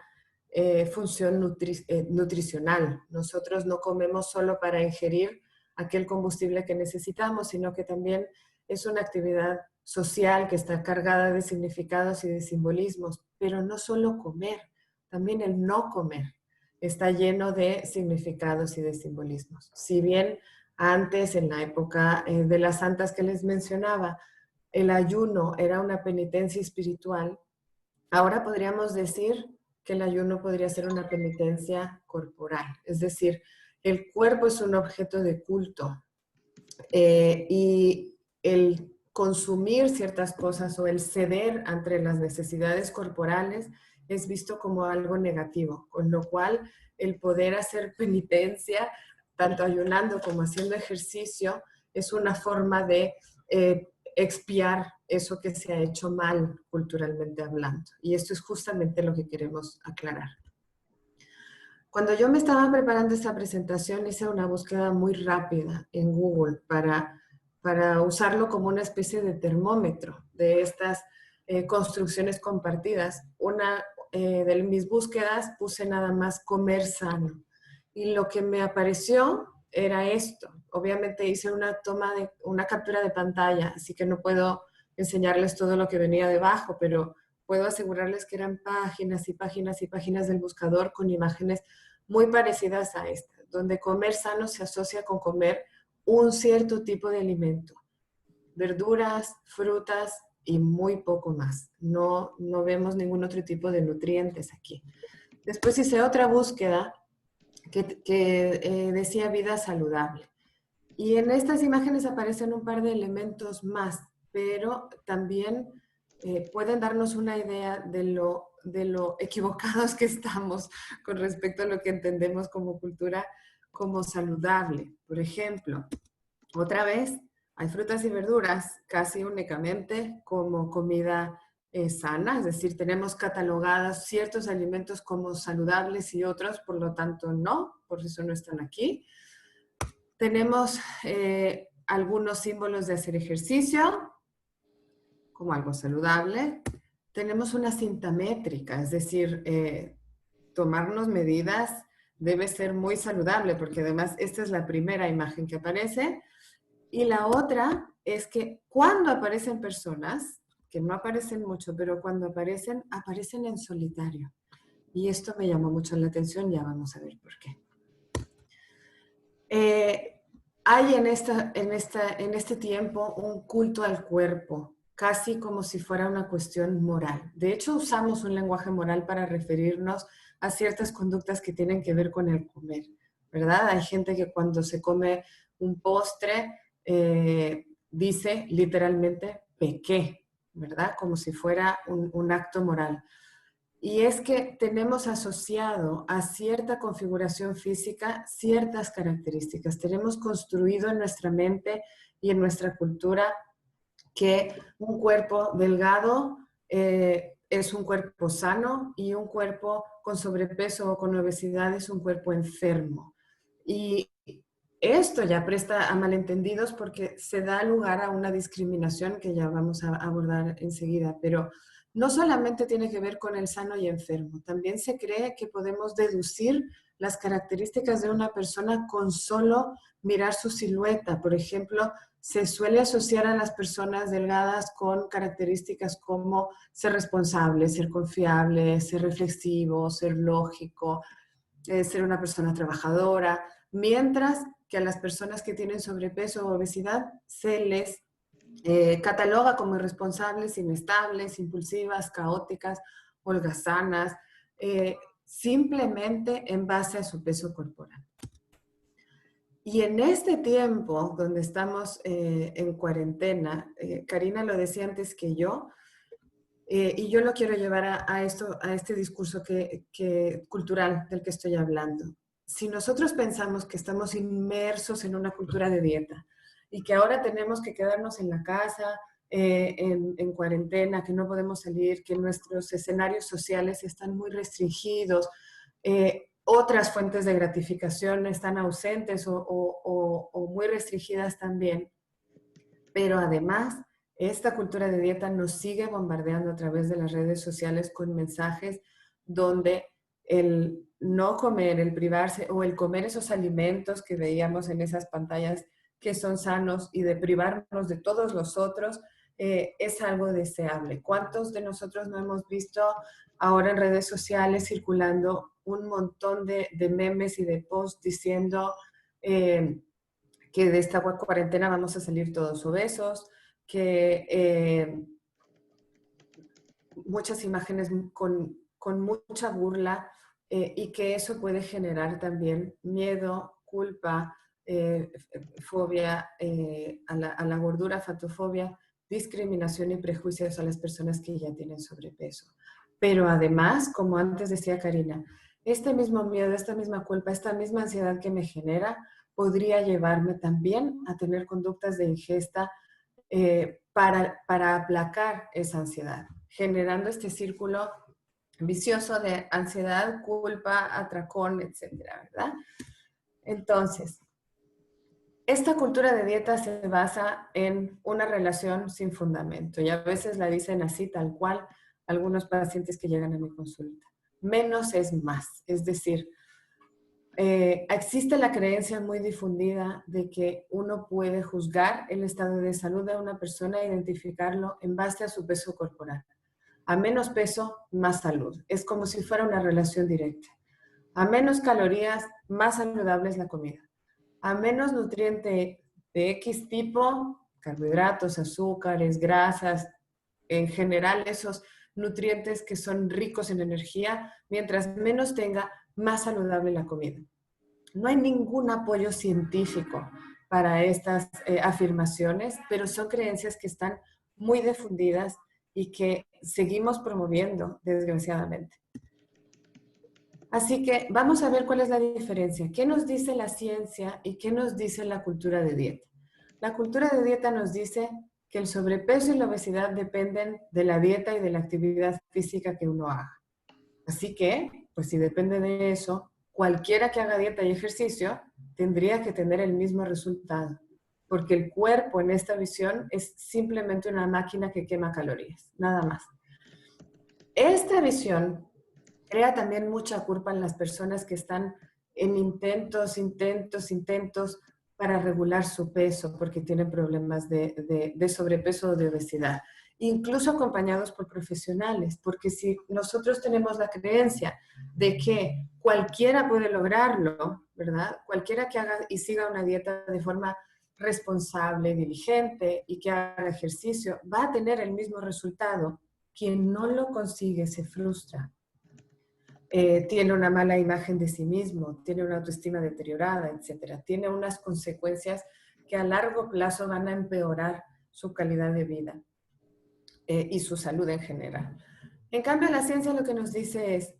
función nutricional. Nosotros no comemos solo para ingerir aquel combustible que necesitamos, sino que también es una actividad social que está cargada de significados y de simbolismos. Pero no solo comer, también el no comer está lleno de significados y de simbolismos. Si bien antes, en la época de las santas que les mencionaba, el ayuno era una penitencia espiritual, ahora podríamos decir que el ayuno podría ser una penitencia corporal. Es decir, el cuerpo es un objeto de culto y el consumir ciertas cosas o el ceder ante las necesidades corporales es visto como algo negativo, con lo cual el poder hacer penitencia, tanto ayunando como haciendo ejercicio, es una forma de expiar eso que se ha hecho mal culturalmente hablando. Y esto es justamente lo que queremos aclarar. Cuando yo me estaba preparando esta presentación, hice una búsqueda muy rápida en Google para usarlo como una especie de termómetro de estas construcciones compartidas. Una de mis búsquedas puse nada más comer sano. Y lo que me apareció era esto. Obviamente hice una captura de pantalla, así que no puedo enseñarles todo lo que venía debajo, pero puedo asegurarles que eran páginas y páginas y páginas del buscador con imágenes muy parecidas a esta, donde comer sano se asocia con comer un cierto tipo de alimento, verduras, frutas y muy poco más. No vemos ningún otro tipo de nutrientes aquí. Después hice otra búsqueda que decía vida saludable. Y en estas imágenes aparecen un par de elementos más, pero también pueden darnos una idea de lo equivocados que estamos con respecto a lo que entendemos como cultura como saludable. Por ejemplo, otra vez, hay frutas y verduras casi únicamente como comida sana, es decir, tenemos catalogadas ciertos alimentos como saludables y otros, por lo tanto no, por eso no están aquí. Tenemos algunos símbolos de hacer ejercicio, como algo saludable. Tenemos una cinta métrica, es decir, tomarnos medidas debe ser muy saludable, porque además esta es la primera imagen que aparece. Y la otra es que cuando aparecen personas, que no aparecen mucho, pero cuando aparecen, aparecen en solitario. Y esto me llamó mucho la atención, ya vamos a ver por qué. Hay en este tiempo un culto al cuerpo, casi como si fuera una cuestión moral. De hecho, usamos un lenguaje moral para referirnos a ciertas conductas que tienen que ver con el comer, ¿verdad? Hay gente que cuando se come un postre dice literalmente pequé, ¿verdad? Como si fuera un acto moral. Y es que tenemos asociado a cierta configuración física ciertas características. Tenemos construido en nuestra mente y en nuestra cultura que un cuerpo delgado es un cuerpo sano y un cuerpo con sobrepeso o con obesidad es un cuerpo enfermo. Y esto ya presta a malentendidos porque se da lugar a una discriminación que ya vamos a abordar enseguida, pero no solamente tiene que ver con el sano y enfermo, también se cree que podemos deducir las características de una persona con solo mirar su silueta. Por ejemplo, se suele asociar a las personas delgadas con características como ser responsable, ser confiable, ser reflexivo, ser lógico, ser una persona trabajadora, mientras que a las personas que tienen sobrepeso o obesidad se les cataloga como irresponsables, inestables, impulsivas, caóticas, holgazanas, simplemente en base a su peso corporal. Y en este tiempo donde estamos en cuarentena, Karina lo decía antes que yo, y yo lo quiero llevar a este discurso cultural del que estoy hablando. Si nosotros pensamos que estamos inmersos en una cultura de dieta, y que ahora tenemos que quedarnos en la casa, en cuarentena, que no podemos salir, que nuestros escenarios sociales están muy restringidos, otras fuentes de gratificación están ausentes o muy restringidas también. Pero además, esta cultura de dieta nos sigue bombardeando a través de las redes sociales con mensajes donde el no comer, el privarse o el comer esos alimentos que veíamos en esas pantallas que son sanos y de privarnos de todos los otros, es algo deseable. ¿Cuántos de nosotros no hemos visto ahora en redes sociales circulando un montón de memes y de posts diciendo que de esta cuarentena vamos a salir todos obesos, que muchas imágenes con mucha burla y que eso puede generar también miedo, culpa, fobia a la gordura, fatofobia, discriminación y prejuicios a las personas que ya tienen sobrepeso. Pero además, como antes decía Karina, este mismo miedo, esta misma culpa, esta misma ansiedad que me genera, podría llevarme también a tener conductas de ingesta para aplacar esa ansiedad, generando este círculo vicioso de ansiedad, culpa, atracón, etcétera, ¿verdad? Entonces, esta cultura de dieta se basa en una relación sin fundamento y a veces la dicen así, tal cual, algunos pacientes que llegan a mi consulta. Menos es más, es decir, existe la creencia muy difundida de que uno puede juzgar el estado de salud de una persona e identificarlo en base a su peso corporal. A menos peso, más salud. Es como si fuera una relación directa. A menos calorías, más saludable es la comida. A menos nutriente de X tipo, carbohidratos, azúcares, grasas, en general esos nutrientes que son ricos en energía, mientras menos tenga, más saludable la comida. No hay ningún apoyo científico para estas afirmaciones, pero son creencias que están muy difundidas y que seguimos promoviendo, desgraciadamente. Así que vamos a ver cuál es la diferencia. ¿Qué nos dice la ciencia y qué nos dice la cultura de dieta? La cultura de dieta nos dice que el sobrepeso y la obesidad dependen de la dieta y de la actividad física que uno haga. Así que, pues si depende de eso, cualquiera que haga dieta y ejercicio tendría que tener el mismo resultado. porque el cuerpo en esta visión es simplemente una máquina que quema calorías, nada más. Esta visión crea también mucha culpa en las personas que están en intentos para regular su peso porque tienen problemas de sobrepeso o de obesidad, incluso acompañados por profesionales, porque si nosotros tenemos la creencia de que cualquiera puede lograrlo, ¿verdad? Cualquiera que haga y siga una dieta de forma responsable, diligente y que haga ejercicio, va a tener el mismo resultado. Quien no lo consigue se frustra. Tiene una mala imagen de sí mismo, tiene una autoestima deteriorada, etc. Tiene unas consecuencias que a largo plazo van a empeorar su calidad de vida y su salud en general. En cambio, la ciencia lo que nos dice es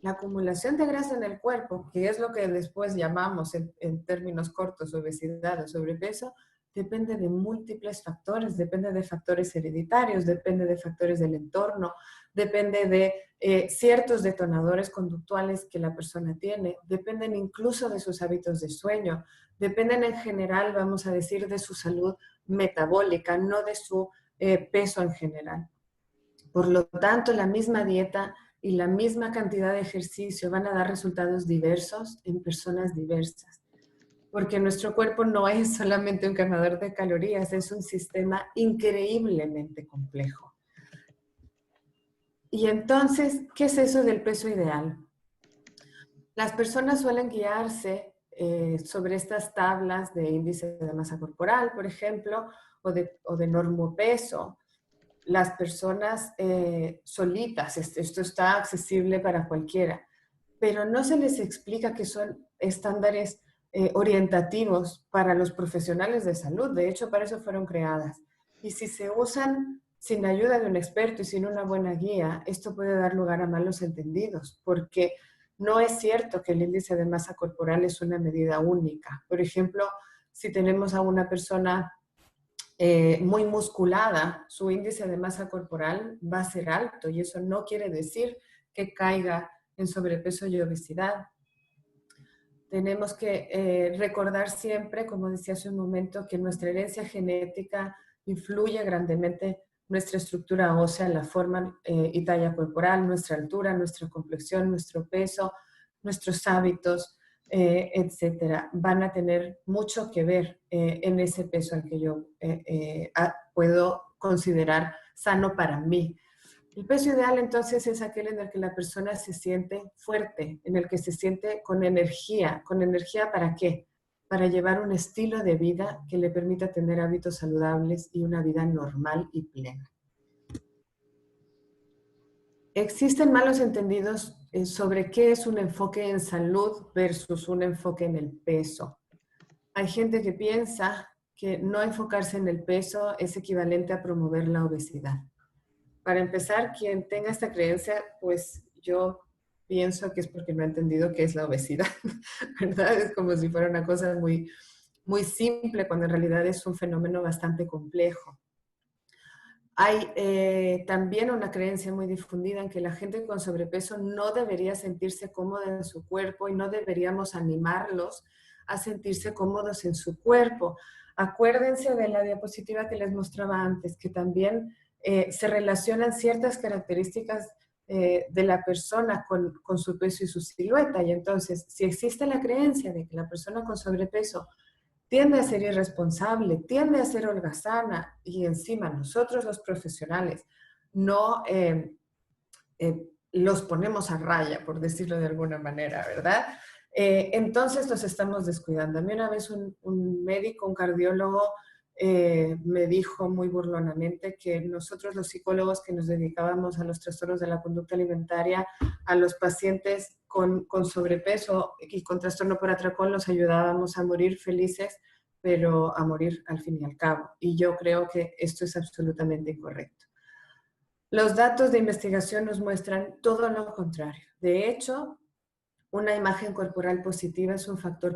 la acumulación de grasa en el cuerpo, que es lo que después llamamos en términos cortos obesidad o sobrepeso, depende de múltiples factores, depende de factores hereditarios, depende de factores del entorno, depende de ciertos detonadores conductuales que la persona tiene, dependen incluso de sus hábitos de sueño, dependen en general, vamos a decir, de su salud metabólica, no de su peso en general. Por lo tanto, la misma dieta y la misma cantidad de ejercicio van a dar resultados diversos en personas diversas. Porque nuestro cuerpo no es solamente un quemador de calorías, es un sistema increíblemente complejo. Y entonces, ¿qué es eso del peso ideal? Las personas suelen guiarse sobre estas tablas de índice de masa corporal, por ejemplo, o de normopeso. Las personas solitas, esto está accesible para cualquiera, pero no se les explica que son estándares orientativos para los profesionales de salud. De hecho, para eso fueron creadas. Y si se usan sin ayuda de un experto y sin una buena guía, esto puede dar lugar a malos entendidos, porque no es cierto que el índice de masa corporal es una medida única. Por ejemplo, si tenemos a una persona muy musculada, su índice de masa corporal va a ser alto y eso no quiere decir que caiga en sobrepeso y obesidad. Tenemos que recordar siempre, como decía hace un momento, que nuestra herencia genética influye grandemente nuestra estructura ósea, la forma y talla corporal, nuestra altura, nuestra complexión, nuestro peso, nuestros hábitos, etcétera, van a tener mucho que ver en ese peso al que yo puedo considerar sano para mí. El peso ideal entonces es aquel en el que la persona se siente fuerte, en el que se siente con energía. ¿Con energía para qué? Para llevar un estilo de vida que le permita tener hábitos saludables y una vida normal y plena. Existen malos entendidos sobre qué es un enfoque en salud versus un enfoque en el peso. Hay gente que piensa que no enfocarse en el peso es equivalente a promover la obesidad. Para empezar, quien tenga esta creencia, pues yo pienso que es porque no ha entendido qué es la obesidad, ¿verdad? Es como si fuera una cosa muy, muy simple, cuando en realidad es un fenómeno bastante complejo. Hay también una creencia muy difundida en que la gente con sobrepeso no debería sentirse cómoda en su cuerpo y no deberíamos animarlos a sentirse cómodos en su cuerpo. Acuérdense de la diapositiva que les mostraba antes, que también se relacionan ciertas características de la persona con su peso y su silueta. Y entonces, si existe la creencia de que la persona con sobrepeso tiende a ser irresponsable, tiende a ser holgazana y encima nosotros los profesionales no los ponemos a raya, por decirlo de alguna manera, ¿verdad? Entonces los estamos descuidando. A mí una vez un médico, un cardiólogo, me dijo muy burlonamente que nosotros los psicólogos que nos dedicábamos a los trastornos de la conducta alimentaria, a los pacientes con sobrepeso y con trastorno por atracón los ayudábamos a morir felices, pero a morir al fin y al cabo. Y yo creo que esto es absolutamente incorrecto. Los datos de investigación nos muestran todo lo contrario. De hecho, una imagen corporal positiva es un factor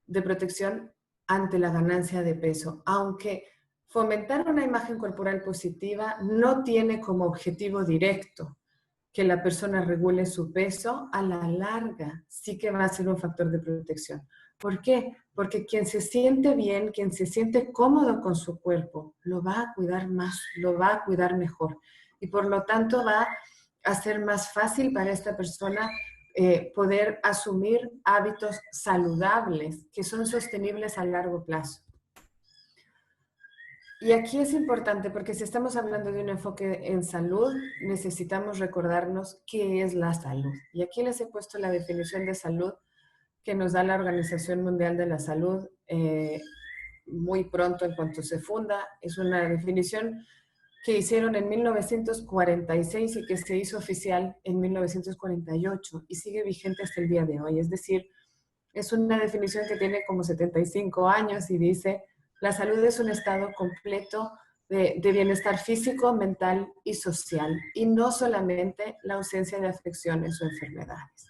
de protección ante la ganancia de peso, aunque fomentar una imagen corporal positiva no tiene como objetivo directo que la persona regule su peso, a la larga sí que va a ser un factor de protección. ¿Por qué? Porque quien se siente bien, quien se siente cómodo con su cuerpo, lo va a cuidar más, lo va a cuidar mejor. Y por lo tanto va a ser más fácil para esta persona poder asumir hábitos saludables que son sostenibles a largo plazo. Y aquí es importante porque si estamos hablando de un enfoque en salud, necesitamos recordarnos qué es la salud. Y aquí les he puesto la definición de salud que nos da la Organización Mundial de la Salud muy pronto en cuanto se funda. Es una definición que hicieron en 1946 y que se hizo oficial en 1948 y sigue vigente hasta el día de hoy. Es decir, es una definición que tiene como 75 años y dice: la salud es un estado completo de bienestar físico, mental y social, y no solamente la ausencia de afecciones o enfermedades.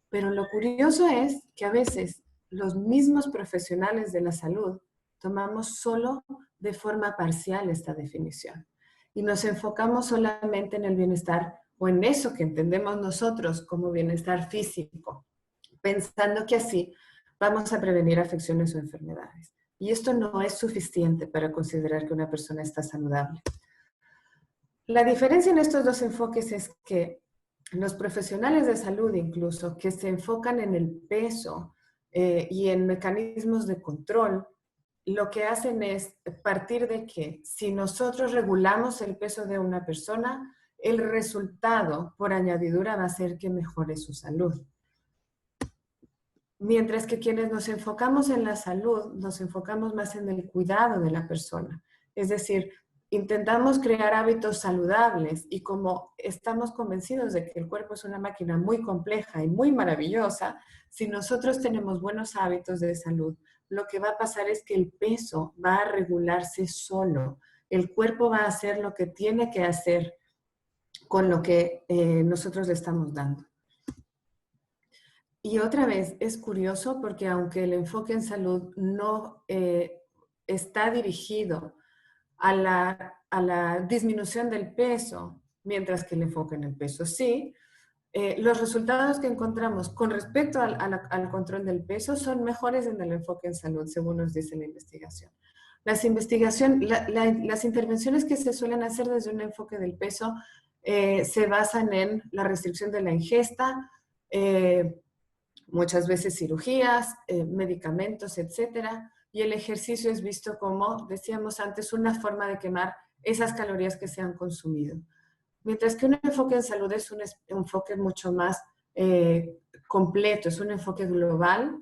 Pero lo curioso es que a veces los mismos profesionales de la salud tomamos solo de forma parcial esta definición y nos enfocamos solamente en el bienestar o en eso que entendemos nosotros como bienestar físico, pensando que así vamos a prevenir afecciones o enfermedades. Y esto no es suficiente para considerar que una persona está saludable. La diferencia en estos dos enfoques es que los profesionales de salud incluso que se enfocan en el peso y en mecanismos de control, lo que hacen es partir de que si nosotros regulamos el peso de una persona, el resultado por añadidura va a ser que mejore su salud. Mientras que quienes nos enfocamos en la salud, nos enfocamos más en el cuidado de la persona. Es decir, intentamos crear hábitos saludables y como estamos convencidos de que el cuerpo es una máquina muy compleja y muy maravillosa, si nosotros tenemos buenos hábitos de salud, lo que va a pasar es que el peso va a regularse solo. El cuerpo va a hacer lo que tiene que hacer con lo que nosotros le estamos dando. Y otra vez, es curioso porque aunque el enfoque en salud no está dirigido a la disminución del peso, mientras que el enfoque en el peso sí, los resultados que encontramos con respecto al control del peso son mejores en el enfoque en salud, según nos dice la investigación. Las intervenciones que se suelen hacer desde un enfoque del peso se basan en la restricción de la ingesta, muchas veces cirugías, medicamentos, etcétera, y el ejercicio es visto como, decíamos antes, una forma de quemar esas calorías que se han consumido. Mientras que un enfoque en salud es un enfoque mucho más completo, es un enfoque global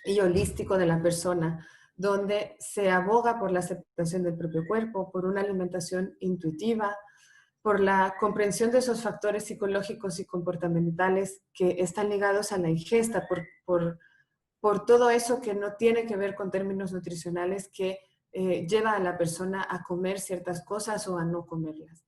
y holístico de la persona, donde se aboga por la aceptación del propio cuerpo, por una alimentación intuitiva, por la comprensión de esos factores psicológicos y comportamentales que están ligados a la ingesta, por todo eso que no tiene que ver con términos nutricionales que lleva a la persona a comer ciertas cosas o a no comerlas.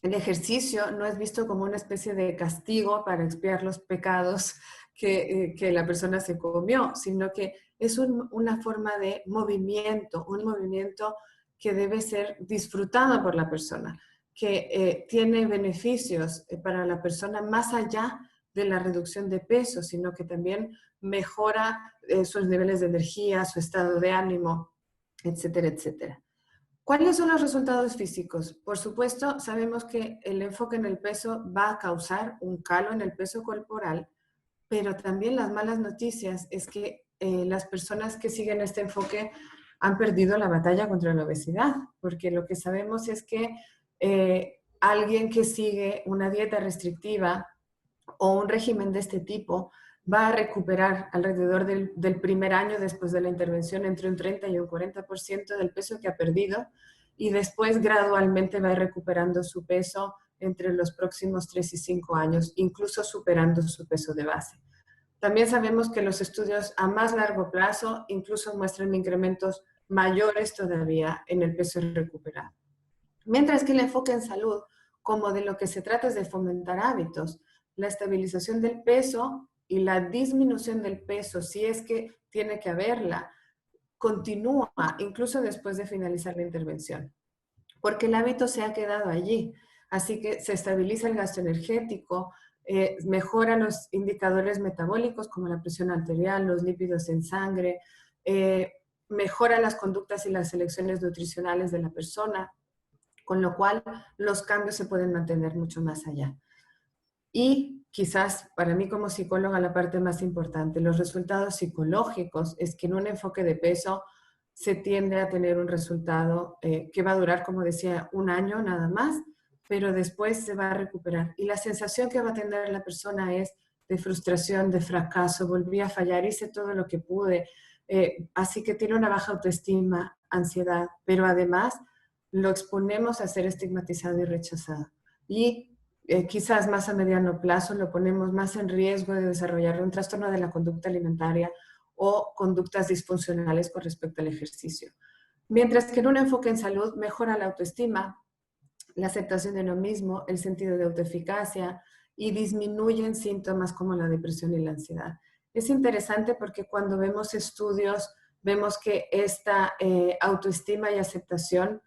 El ejercicio no es visto como una especie de castigo para expiar los pecados que la persona se comió, sino que es una forma de movimiento, un movimiento que debe ser disfrutado por la persona, que tiene beneficios para la persona más allá de la reducción de peso, sino que también mejora sus niveles de energía, su estado de ánimo, etcétera, etcétera. ¿Cuáles son los resultados físicos? Por supuesto, sabemos que el enfoque en el peso va a causar un calo en el peso corporal, pero también las malas noticias es que las personas que siguen este enfoque han perdido la batalla contra la obesidad, porque lo que sabemos es que alguien que sigue una dieta restrictiva o un régimen de este tipo va a recuperar alrededor del primer año después de la intervención entre un 30 y un 40% del peso que ha perdido y después gradualmente va a ir recuperando su peso entre los próximos 3 y 5 años, incluso superando su peso de base. También sabemos que los estudios a más largo plazo incluso muestran incrementos mayores todavía en el peso recuperado. Mientras que el enfoque en salud, como de lo que se trata es de fomentar hábitos, la estabilización del peso y la disminución del peso, si es que tiene que haberla, continúa incluso después de finalizar la intervención, porque el hábito se ha quedado allí. Así que se estabiliza el gasto energético, mejoran los indicadores metabólicos como la presión arterial, los lípidos en sangre, mejora las conductas y las elecciones nutricionales de la persona, con lo cual los cambios se pueden mantener mucho más allá. Y quizás para mí como psicóloga la parte más importante, los resultados psicológicos, es que en un enfoque de peso se tiende a tener un resultado que va a durar, como decía, un año nada más, pero después se va a recuperar. Y la sensación que va a tener la persona es de frustración, de fracaso, volví a fallar, hice todo lo que pude, así que tiene una baja autoestima, ansiedad, pero además lo exponemos a ser estigmatizado y rechazado. Y quizás más a mediano plazo lo ponemos más en riesgo de desarrollar un trastorno de la conducta alimentaria o conductas disfuncionales con respecto al ejercicio. Mientras que en un enfoque en salud mejora la autoestima, la aceptación de uno mismo, el sentido de autoeficacia y disminuyen síntomas como la depresión y la ansiedad. Es interesante porque cuando vemos estudios, vemos que esta autoestima y aceptación,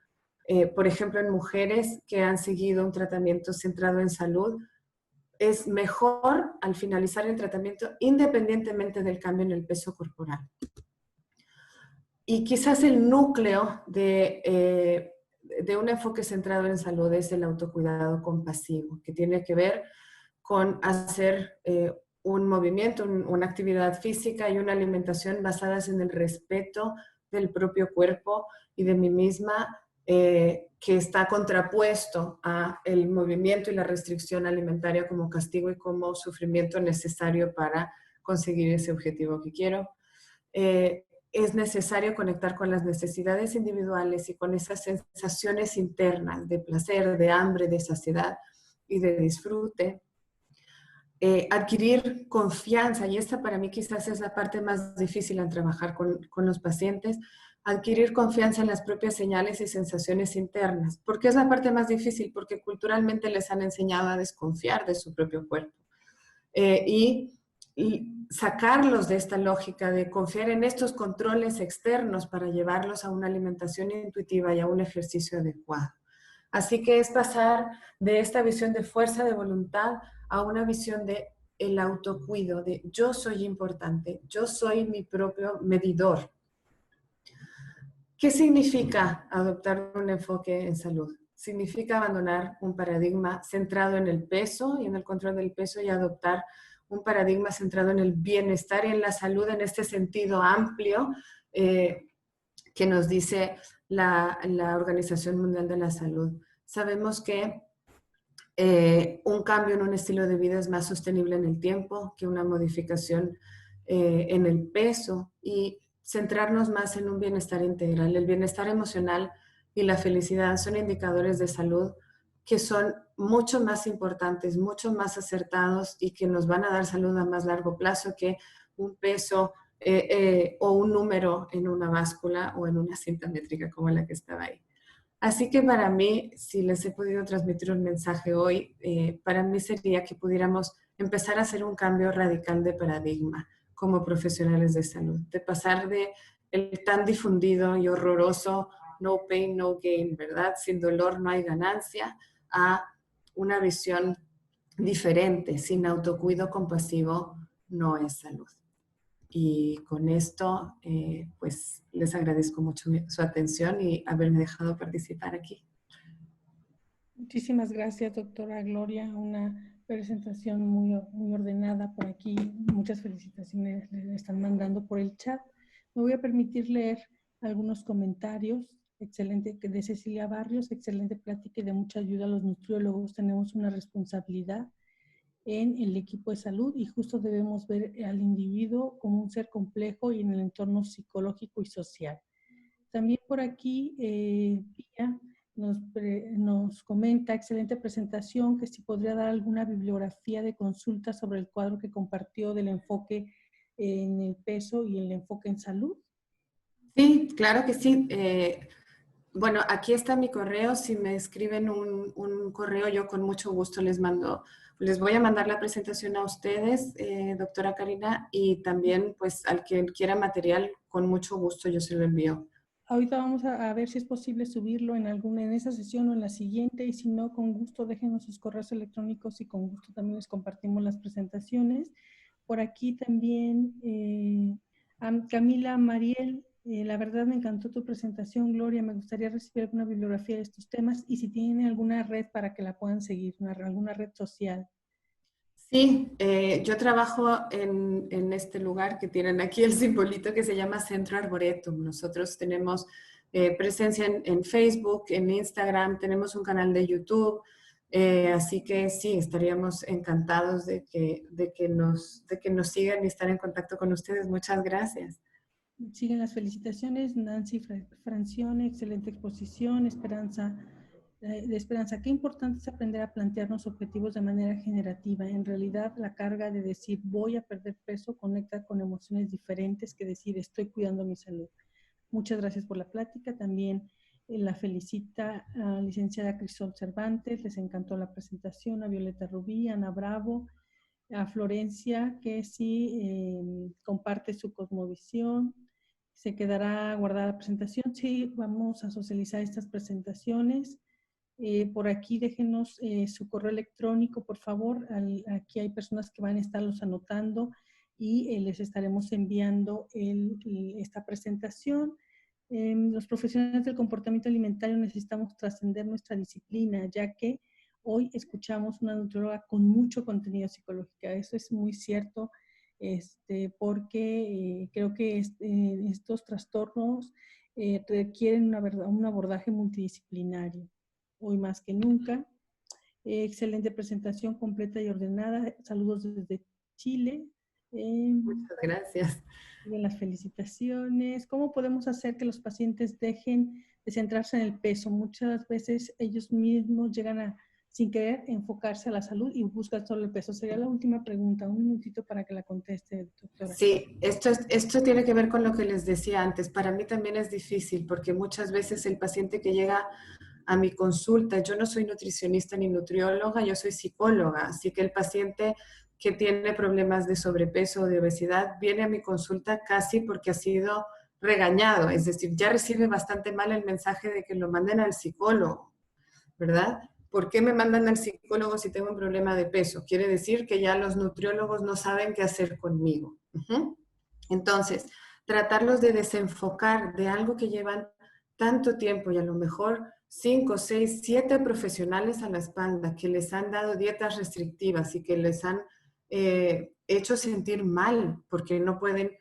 por ejemplo, en mujeres que han seguido un tratamiento centrado en salud, es mejor al finalizar el tratamiento independientemente del cambio en el peso corporal. Y quizás el núcleo de un enfoque centrado en salud es el autocuidado compasivo, que tiene que ver con hacer un movimiento, una actividad física y una alimentación basadas en el respeto del propio cuerpo y de mí misma, que está contrapuesto a el movimiento y la restricción alimentaria como castigo y como sufrimiento necesario para conseguir ese objetivo que quiero. Es necesario conectar con las necesidades individuales y con esas sensaciones internas de placer, de hambre, de saciedad y de disfrute. Adquirir confianza, y esta para mí quizás es la parte más difícil al trabajar con los pacientes, adquirir confianza en las propias señales y sensaciones internas. ¿Por qué es la parte más difícil? Porque culturalmente les han enseñado a desconfiar de su propio cuerpo. Y sacarlos de esta lógica de confiar en estos controles externos para llevarlos a una alimentación intuitiva y a un ejercicio adecuado. Así que es pasar de esta visión de fuerza de voluntad a una visión de el autocuido, de yo soy importante, yo soy mi propio medidor. ¿Qué significa adoptar un enfoque en salud? Significa abandonar un paradigma centrado en el peso y en el control del peso y adoptar un paradigma centrado en el bienestar y en la salud en este sentido amplio que nos dice la Organización Mundial de la Salud. Sabemos que un cambio en un estilo de vida es más sostenible en el tiempo que una modificación en el peso, y centrarnos más en un bienestar integral. El bienestar emocional y la felicidad son indicadores de salud que son mucho más importantes, mucho más acertados y que nos van a dar salud a más largo plazo que un peso o un número en una báscula o en una cinta métrica como la que estaba ahí. Así que para mí, si les he podido transmitir un mensaje hoy, para mí sería que pudiéramos empezar a hacer un cambio radical de paradigma como profesionales de salud, de pasar de el tan difundido y horroroso no pain, no gain, ¿verdad? Sin dolor no hay ganancia, a una visión diferente. Sin autocuido compasivo no es salud. Y con esto, pues les agradezco mucho su atención y haberme dejado participar aquí. Muchísimas gracias, doctora Gloria. Una presentación muy ordenada por aquí. Muchas felicitaciones le están mandando por el chat. Me voy a permitir leer algunos comentarios. Excelente, de Cecilia Barrios, excelente plática y de mucha ayuda a los nutriólogos. Tenemos una responsabilidad en el equipo de salud y justo debemos ver al individuo como un ser complejo y en el entorno psicológico y social. También por aquí, Pía nos comenta, excelente presentación, que si podría dar alguna bibliografía de consulta sobre el cuadro que compartió del enfoque en el peso y el enfoque en salud. Sí, claro que sí. Bueno, aquí está mi correo. Si me escriben un correo, yo con mucho gusto les voy a mandar la presentación a ustedes, doctora Karina, y también pues al que quiera material, con mucho gusto yo se lo envío. ahorita vamos a ver si es posible subirlo en esa sesión o en la siguiente, y si no, con gusto déjenos sus correos electrónicos y con gusto también les compartimos las presentaciones. Por aquí también, Camila Mariel, la verdad me encantó tu presentación, Gloria. Me gustaría recibir alguna bibliografía de estos temas y si tienen alguna red para que la puedan seguir, alguna red social. Sí, yo trabajo en este lugar que tienen aquí el simbolito que se llama Centro Arboretum. Nosotros tenemos presencia en Facebook, en Instagram, tenemos un canal de YouTube, así que sí, estaríamos encantados de que nos sigan y estar en contacto con ustedes. Muchas gracias. Siguen las felicitaciones, Nancy Francione, excelente exposición, Esperanza. Qué importante es aprender a plantearnos objetivos de manera generativa. En realidad, la carga de decir voy a perder peso conecta con emociones diferentes que decir estoy cuidando mi salud. Muchas gracias por la plática. También la felicita a licenciada Crisol Cervantes, les encantó la presentación, a Violeta Rubí, a Ana Bravo, a Florencia, que sí comparte su cosmovisión. Se quedará guardada la presentación. Sí, vamos a socializar estas presentaciones. Por aquí déjenos su correo electrónico, por favor. Aquí hay personas que van a estarlos anotando y les estaremos enviando esta presentación. Los profesionales del comportamiento alimentario necesitamos trascender nuestra disciplina, ya que hoy escuchamos una nutrióloga con mucho contenido psicológico. Eso es muy cierto, porque creo que estos trastornos requieren un abordaje multidisciplinario. Hoy más que nunca. Excelente presentación, completa y ordenada. Saludos desde Chile. Muchas gracias. Las felicitaciones. ¿Cómo podemos hacer que los pacientes dejen de centrarse en el peso? Muchas veces ellos mismos llegan sin querer, enfocarse a la salud y buscan solo el peso. Sería la última pregunta. Un minutito para que la conteste, doctora. Sí, esto tiene que ver con lo que les decía antes. Para mí también es difícil porque muchas veces el paciente que llega a mi consulta, yo no soy nutricionista ni nutrióloga, yo soy psicóloga, así que el paciente que tiene problemas de sobrepeso o de obesidad viene a mi consulta casi porque ha sido regañado, es decir, ya recibe bastante mal el mensaje de que lo manden al psicólogo, ¿verdad? ¿Por qué me mandan al psicólogo si tengo un problema de peso? Quiere decir que ya los nutriólogos no saben qué hacer conmigo. Entonces, tratarlos de desenfocar de algo que llevan tanto tiempo y a lo mejor 5, 6, 7 profesionales a la espalda que les han dado dietas restrictivas y que les han hecho sentir mal porque no pueden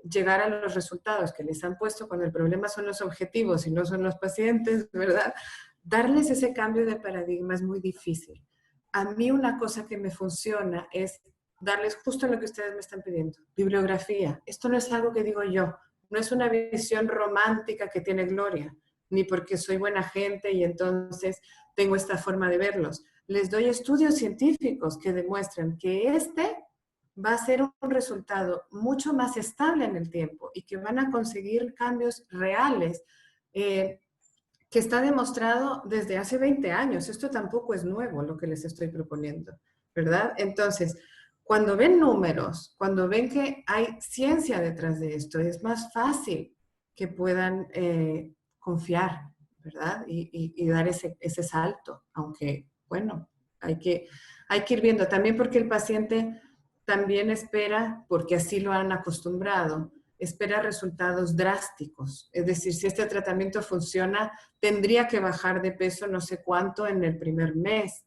llegar a los resultados que les han puesto cuando el problema son los objetivos y no son los pacientes, ¿verdad? Darles ese cambio de paradigma es muy difícil. A mí una cosa que me funciona es darles justo lo que ustedes me están pidiendo, bibliografía. Esto no es algo que digo yo, no es una visión romántica que tiene Gloria, ni porque soy buena gente y entonces tengo esta forma de verlos. Les doy estudios científicos que demuestran que va a ser un resultado mucho más estable en el tiempo y que van a conseguir cambios reales, que está demostrado desde hace 20 años. Esto tampoco es nuevo lo que les estoy proponiendo, ¿verdad? Entonces, cuando ven números, cuando ven que hay ciencia detrás de esto, es más fácil que puedan confiar, ¿verdad? Y dar ese salto, aunque, bueno, hay que ir viendo también porque el paciente también espera, porque así lo han acostumbrado, espera resultados drásticos. Es decir, si este tratamiento funciona, tendría que bajar de peso no sé cuánto en el primer mes.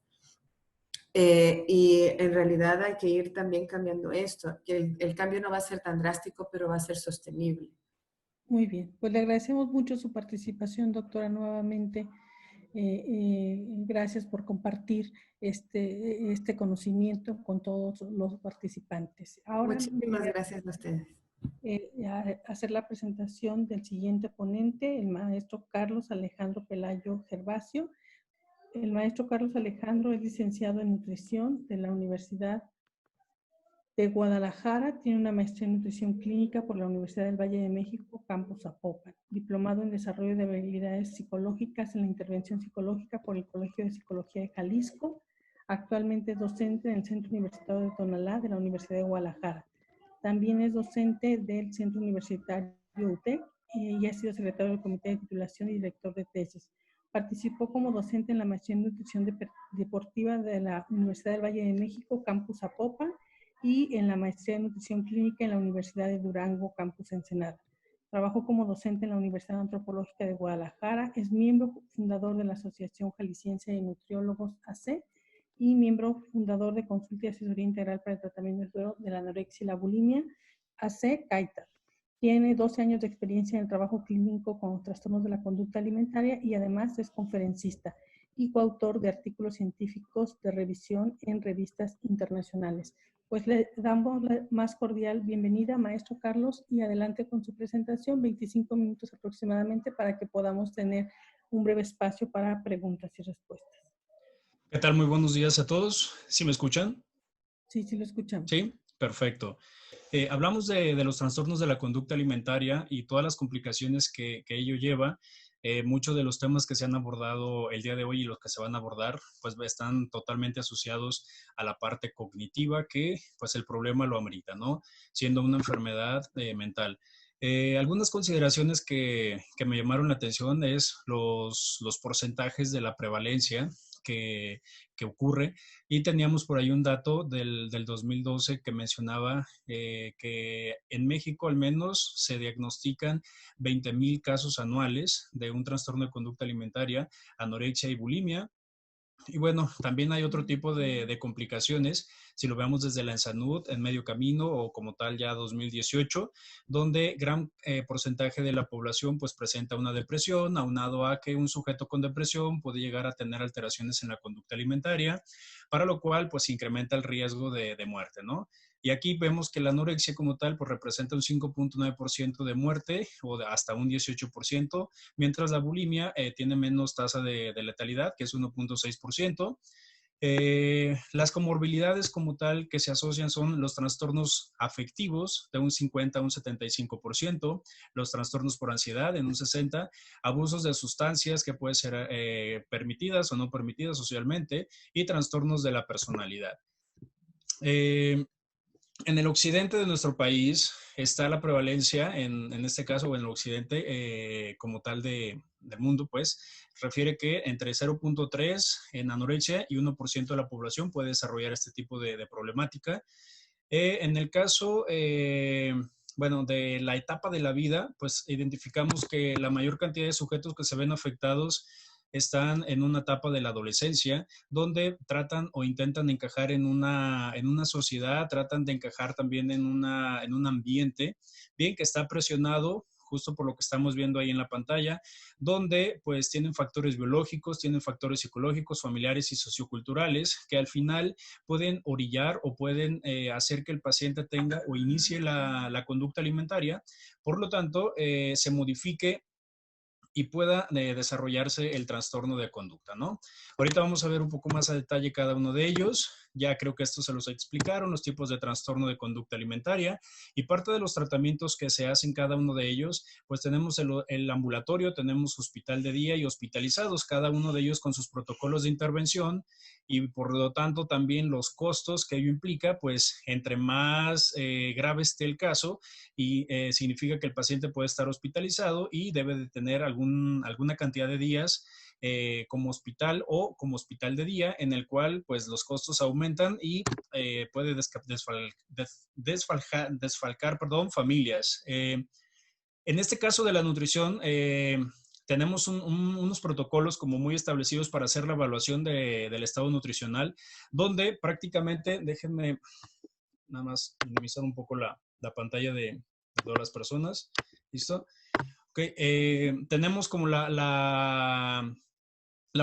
Y en realidad hay que ir también cambiando esto, que el cambio no va a ser tan drástico, pero va a ser sostenible. Muy bien, pues le agradecemos mucho su participación, doctora, nuevamente. Gracias por compartir este conocimiento con todos los participantes. Ahora, muchísimas gracias a ustedes. A hacer la presentación del siguiente ponente, el maestro Carlos Alejandro Pelayo Gervasio. El maestro Carlos Alejandro es licenciado en nutrición de la Universidad de Guadalajara, tiene una maestría en nutrición clínica por la Universidad del Valle de México, Campus Zapopan, diplomado en desarrollo de habilidades psicológicas en la intervención psicológica por el Colegio de Psicología de Jalisco. Actualmente es docente en el Centro Universitario de Tonalá de la Universidad de Guadalajara. También es docente del Centro Universitario UTEC y ha sido secretario del Comité de Titulación y director de tesis. Participó como docente en la maestría en nutrición deportiva de la Universidad del Valle de México, Campus Zapopan, y en la maestría en nutrición clínica en la Universidad de Durango, Campus Ensenada. Trabajó como docente en la Universidad Antropológica de Guadalajara, es miembro fundador de la Asociación Jalisciense de Nutriólogos AC y miembro fundador de Consulta y Asesoría Integral para el Tratamiento de la Anorexia y la Bulimia, AC CAITA. Tiene 12 años de experiencia en el trabajo clínico con los trastornos de la conducta alimentaria y además es conferencista y coautor de artículos científicos de revisión en revistas internacionales. Pues le damos la más cordial bienvenida, maestro Carlos, y adelante con su presentación, 25 minutos aproximadamente, para que podamos tener un breve espacio para preguntas y respuestas. ¿Qué tal? Muy buenos días a todos. ¿Sí me escuchan? Sí, sí lo escuchamos. Sí, perfecto. Hablamos de los trastornos de la conducta alimentaria y todas las complicaciones que ello lleva. Muchos de los temas que se han abordado el día de hoy y los que se van a abordar, pues están totalmente asociados a la parte cognitiva que, pues el problema lo amerita, ¿no? Siendo una enfermedad mental. Algunas consideraciones que me llamaron la atención es los porcentajes de la prevalencia que ocurre, y teníamos por ahí un dato del 2012 que mencionaba que en México al menos se diagnostican 20,000 casos anuales de un trastorno de conducta alimentaria, anorexia y bulimia. Y bueno, también hay otro tipo de complicaciones, si lo vemos desde la ENSANUD en medio camino o como tal ya 2018, donde gran porcentaje de la población pues presenta una depresión, aunado a que un sujeto con depresión puede llegar a tener alteraciones en la conducta alimentaria, para lo cual pues incrementa el riesgo de muerte, ¿no? Y aquí vemos que la anorexia como tal pues representa un 5.9% de muerte o hasta un 18%, mientras la bulimia tiene menos tasa de letalidad, que es 1.6%. Las comorbilidades como tal que se asocian son los trastornos afectivos de un 50 a un 75%, los trastornos por ansiedad en un 60%, abusos de sustancias que pueden ser permitidas o no permitidas socialmente, y trastornos de la personalidad. En el occidente de nuestro país está la prevalencia, en este caso, en el occidente como tal del mundo, pues, refiere que entre 0.3 en anorexia y 1% de la población puede desarrollar este tipo de problemática. En el caso, bueno, de la etapa de la vida, pues identificamos que la mayor cantidad de sujetos que se ven afectados están en una etapa de la adolescencia, donde tratan o intentan encajar en una sociedad, tratan de encajar también en un ambiente, bien que está presionado, justo por lo que estamos viendo ahí en la pantalla, donde pues tienen factores biológicos, tienen factores psicológicos, familiares y socioculturales, que al final pueden orillar o pueden hacer que el paciente tenga o inicie la conducta alimentaria. Por lo tanto, se modifique y pueda desarrollarse el trastorno de conducta, ¿no? Ahorita vamos a ver un poco más a detalle cada uno de ellos. Ya creo que esto se los explicaron, los tipos de trastorno de conducta alimentaria, y parte de los tratamientos que se hacen cada uno de ellos, pues tenemos el ambulatorio, tenemos hospital de día y hospitalizados, cada uno de ellos con sus protocolos de intervención, y por lo tanto también los costos que ello implica, pues entre más grave esté el caso, y significa que el paciente puede estar hospitalizado y debe de tener alguna cantidad de días como hospital o como hospital de día, en el cual pues los costos aumentan y puede desfalcar familias. En este caso de la nutrición, tenemos unos protocolos como muy establecidos para hacer la evaluación del estado nutricional, donde prácticamente, déjenme nada más minimizar un poco la pantalla de todas las personas. ¿Listo? Okay. Tenemos como la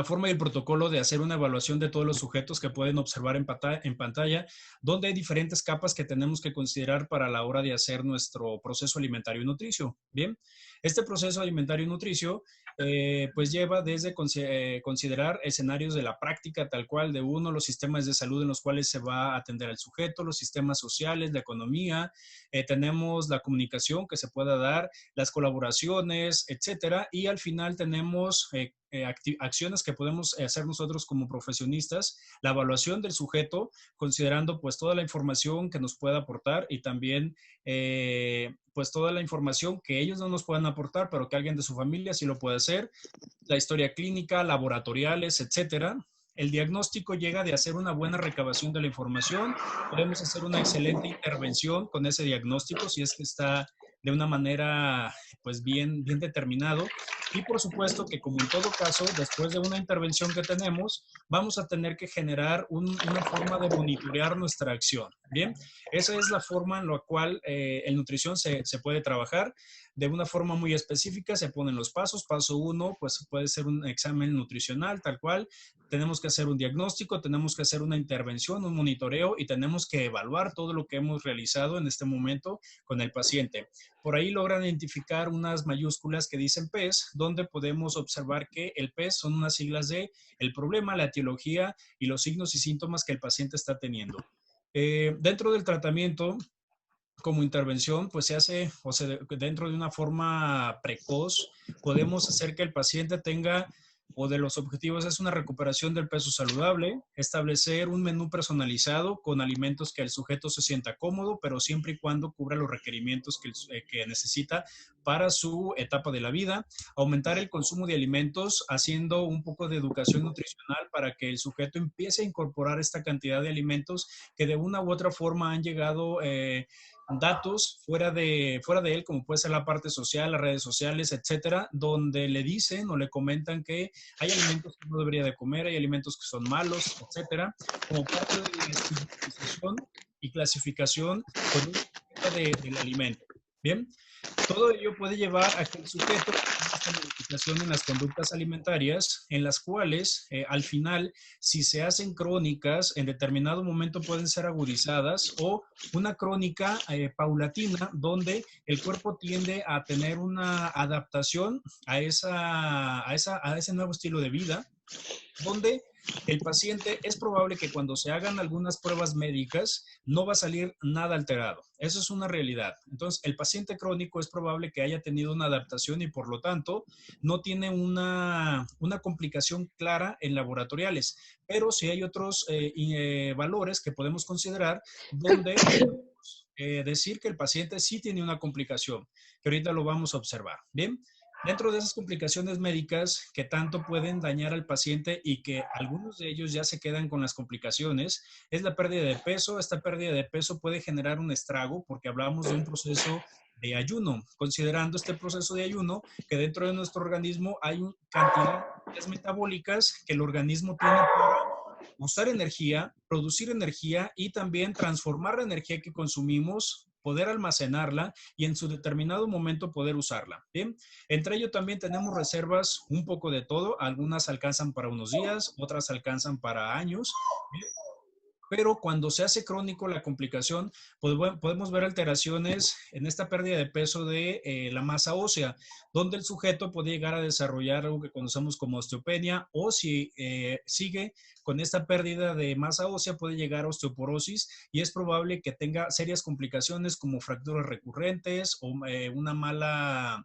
forma y el protocolo de hacer una evaluación de todos los sujetos que pueden observar en pantalla, donde hay diferentes capas que tenemos que considerar para la hora de hacer nuestro proceso alimentario y nutricio. Bien, este proceso alimentario y nutricio pues lleva desde considerar escenarios de la práctica tal cual de uno, los sistemas de salud en los cuales se va a atender al sujeto, los sistemas sociales, la economía, tenemos la comunicación que se pueda dar, las colaboraciones, etcétera, y al final tenemos acciones que podemos hacer nosotros como profesionistas, la evaluación del sujeto, considerando pues toda la información que nos pueda aportar, y también pues toda la información que ellos no nos puedan aportar, pero que alguien de su familia sí lo puede hacer, la historia clínica, laboratoriales, etcétera. El diagnóstico llega de hacer una buena recabación de la información. Podemos hacer una excelente intervención con ese diagnóstico si es que está de una manera pues bien determinado. Y por supuesto que como en todo caso, después de una intervención que tenemos, vamos a tener que generar una forma de monitorear nuestra acción. Bien, esa es la forma en la cual en nutrición se puede trabajar. De una forma muy específica se ponen los pasos. Paso 1, pues puede ser un examen nutricional, tal cual. Tenemos que hacer un diagnóstico, tenemos que hacer una intervención, un monitoreo y tenemos que evaluar todo lo que hemos realizado en este momento con el paciente. Por ahí logran identificar unas mayúsculas que dicen PES, donde podemos observar que el PES son unas siglas de el problema, la etiología y los signos y síntomas que el paciente está teniendo. Dentro del tratamiento, como intervención, pues se hace, o sea, dentro de una forma precoz, podemos hacer que el paciente tenga, o de los objetivos es una recuperación del peso saludable, establecer un menú personalizado con alimentos que el sujeto se sienta cómodo, pero siempre y cuando cubra los requerimientos que necesita para su etapa de la vida, aumentar el consumo de alimentos haciendo un poco de educación nutricional para que el sujeto empiece a incorporar esta cantidad de alimentos que de una u otra forma han llegado datos fuera de él, como puede ser la parte social, las redes sociales, etcétera, donde le dicen o le comentan que hay alimentos que no debería de comer, hay alimentos que son malos, etcétera, como parte de la estigmatización y clasificación del alimento. Bien, todo ello puede llevar a que el sujeto tenga esta modificación en las conductas alimentarias, en las cuales al final, si se hacen crónicas, en determinado momento pueden ser agudizadas, o una crónica paulatina, donde el cuerpo tiende a tener una adaptación a ese nuevo estilo de vida, donde el paciente es probable que cuando se hagan algunas pruebas médicas no va a salir nada alterado. Eso es una realidad. Entonces, el paciente crónico es probable que haya tenido una adaptación y por lo tanto no tiene una complicación clara en laboratoriales. Pero sí hay otros valores que podemos considerar donde decir que el paciente sí tiene una complicación, que ahorita lo vamos a observar. Bien. Dentro de esas complicaciones médicas que tanto pueden dañar al paciente y que algunos de ellos ya se quedan con las complicaciones, es la pérdida de peso. Esta pérdida de peso puede generar un estrago porque hablamos de un proceso de ayuno, considerando este proceso de ayuno que dentro de nuestro organismo hay una cantidad de metabólicas que el organismo tiene para usar energía, producir energía y también transformar la energía que consumimos, poder almacenarla y en su determinado momento poder usarla. Bien, entre ello también tenemos reservas un poco de todo. Algunas alcanzan para unos días, otras alcanzan para años. Bien. Pero cuando se hace crónico la complicación, pues podemos ver alteraciones en esta pérdida de peso de la masa ósea, donde el sujeto puede llegar a desarrollar algo que conocemos como osteopenia, o si sigue con esta pérdida de masa ósea puede llegar a osteoporosis y es probable que tenga serias complicaciones como fracturas recurrentes o una mala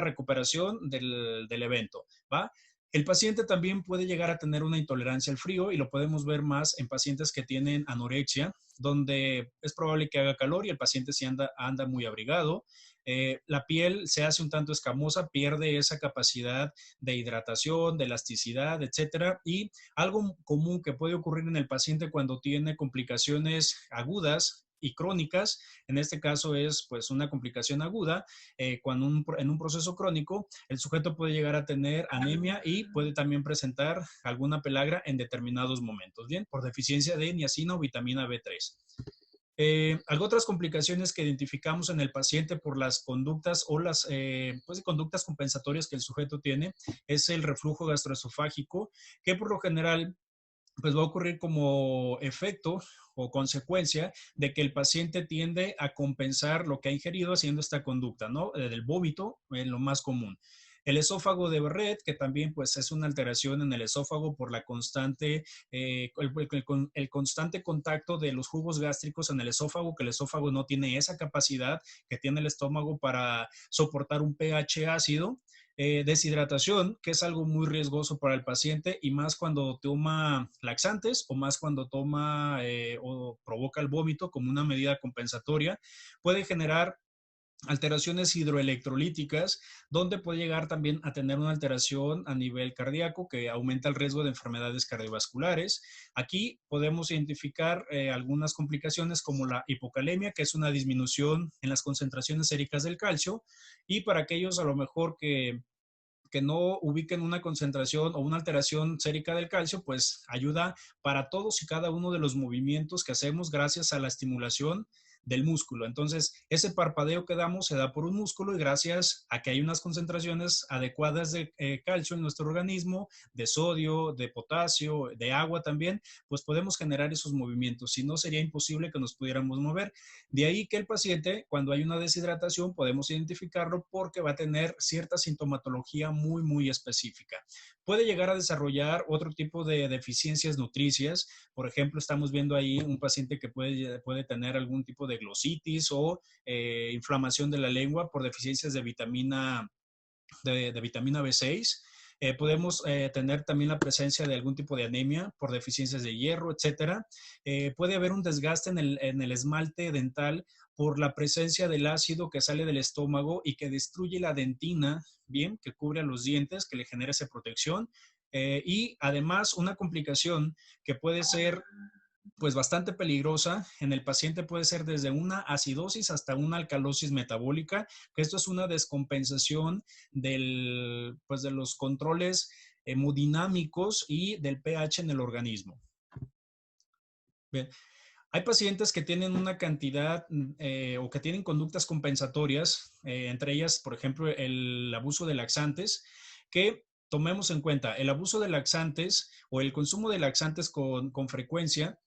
recuperación del evento, ¿va? El paciente también puede llegar a tener una intolerancia al frío y lo podemos ver más en pacientes que tienen anorexia, donde es probable que haga calor y el paciente sí anda muy abrigado. La piel se hace un tanto escamosa, pierde esa capacidad de hidratación, de elasticidad, etcétera. Y algo común que puede ocurrir en el paciente cuando tiene complicaciones agudas y crónicas, en este caso es pues una complicación aguda, cuando en un proceso crónico el sujeto puede llegar a tener anemia y puede también presentar alguna pelagra en determinados momentos, bien, por deficiencia de niacina o vitamina B3. Otras complicaciones que identificamos en el paciente por las conductas o las conductas compensatorias que el sujeto tiene es el reflujo gastroesofágico, que por lo general pues va a ocurrir como efecto o consecuencia de que el paciente tiende a compensar lo que ha ingerido haciendo esta conducta, ¿no? Del vómito, lo más común. El esófago de Barrett, que también pues es una alteración en el esófago por la constante, el constante contacto de los jugos gástricos en el esófago, que el esófago no tiene esa capacidad que tiene el estómago para soportar un pH ácido. Deshidratación, que es algo muy riesgoso para el paciente y más cuando toma laxantes o más cuando toma o provoca el vómito como una medida compensatoria, puede generar alteraciones hidroelectrolíticas, donde puede llegar también a tener una alteración a nivel cardíaco que aumenta el riesgo de enfermedades cardiovasculares. Aquí podemos identificar algunas complicaciones como la hipocalemia, que es una disminución en las concentraciones séricas del calcio, y para aquellos a lo mejor que no ubiquen una concentración o una alteración sérica del calcio, pues ayuda para todos y cada uno de los movimientos que hacemos gracias a la estimulación del músculo. Entonces, ese parpadeo que damos se da por un músculo y gracias a que hay unas concentraciones adecuadas de calcio en nuestro organismo, de sodio, de potasio, de agua también, pues podemos generar esos movimientos. Si no, sería imposible que nos pudiéramos mover. De ahí que el paciente, cuando hay una deshidratación, podemos identificarlo porque va a tener cierta sintomatología muy específica. Puede llegar a desarrollar otro tipo de deficiencias nutricias. Por ejemplo, estamos viendo ahí un paciente que puede tener algún tipo de glositis o inflamación de la lengua por deficiencias de vitamina B6. Podemos tener también la presencia de algún tipo de anemia por deficiencias de hierro, etcétera. Puede haber un desgaste en el esmalte dental por la presencia del ácido que sale del estómago y que destruye la dentina, bien, que cubre a los dientes, que le genera esa protección. Y además una complicación que puede ser pues bastante peligrosa en el paciente puede ser desde una acidosis hasta una alcalosis metabólica, que esto es una descompensación de los controles hemodinámicos y del pH en el organismo. Bien. Hay pacientes que tienen una cantidad o que tienen conductas compensatorias, entre ellas, por ejemplo, el abuso de laxantes, que tomemos en cuenta el abuso de laxantes o el consumo de laxantes con frecuencia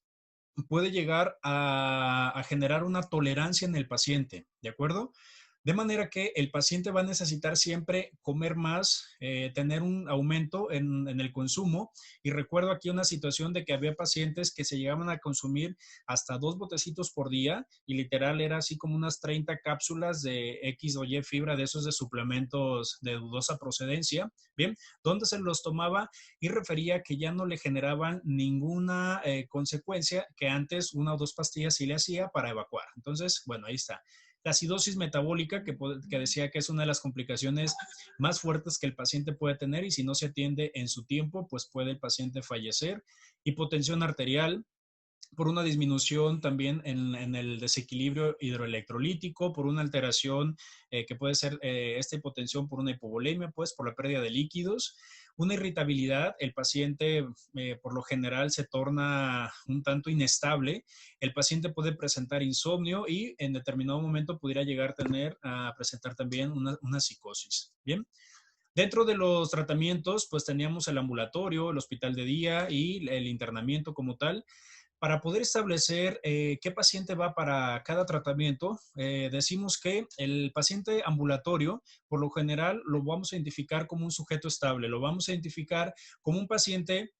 puede llegar a generar una tolerancia en el paciente, ¿de acuerdo? De manera que el paciente va a necesitar siempre comer más, tener un aumento en el consumo. Y recuerdo aquí una situación de que había pacientes que se llegaban a consumir hasta 2 botecitos por día y literal era así como unas 30 cápsulas de X o Y fibra de esos de suplementos de dudosa procedencia, ¿bien? Donde se los tomaba y refería que ya no le generaban ninguna consecuencia que antes 1 o 2 pastillas sí le hacía para evacuar. Entonces, bueno, ahí está. La acidosis metabólica, que decía que es una de las complicaciones más fuertes que el paciente puede tener y si no se atiende en su tiempo, pues puede el paciente fallecer. Hipotensión arterial, por una disminución también en el desequilibrio hidroelectrolítico, por una alteración que puede ser esta hipotensión por una hipovolemia, pues por la pérdida de líquidos. Una irritabilidad, el paciente por lo general se torna un tanto inestable, el paciente puede presentar insomnio y en determinado momento pudiera llegar a presentar también una psicosis. Bien. Dentro de los tratamientos, pues teníamos el ambulatorio, el hospital de día y el internamiento como tal. Para poder establecer qué paciente va para cada tratamiento, decimos que el paciente ambulatorio, por lo general, lo vamos a identificar como un sujeto estable, lo vamos a identificar como un paciente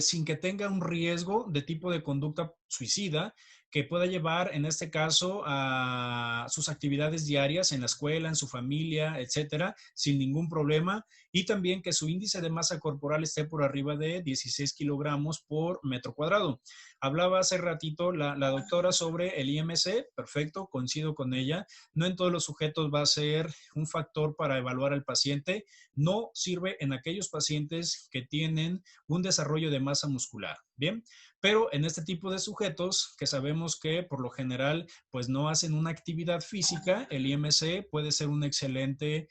sin que tenga un riesgo de tipo de conducta suicida que pueda llevar, en este caso, a sus actividades diarias en la escuela, en su familia, etcétera, sin ningún problema. Y también que su índice de masa corporal esté por arriba de 16 kilogramos por metro cuadrado. Hablaba hace ratito la doctora sobre el IMC, perfecto, coincido con ella. No en todos los sujetos va a ser un factor para evaluar al paciente. No sirve en aquellos pacientes que tienen un desarrollo de masa muscular, ¿bien? Pero en este tipo de sujetos que sabemos que por lo general pues no hacen una actividad física, el IMC puede ser una excelente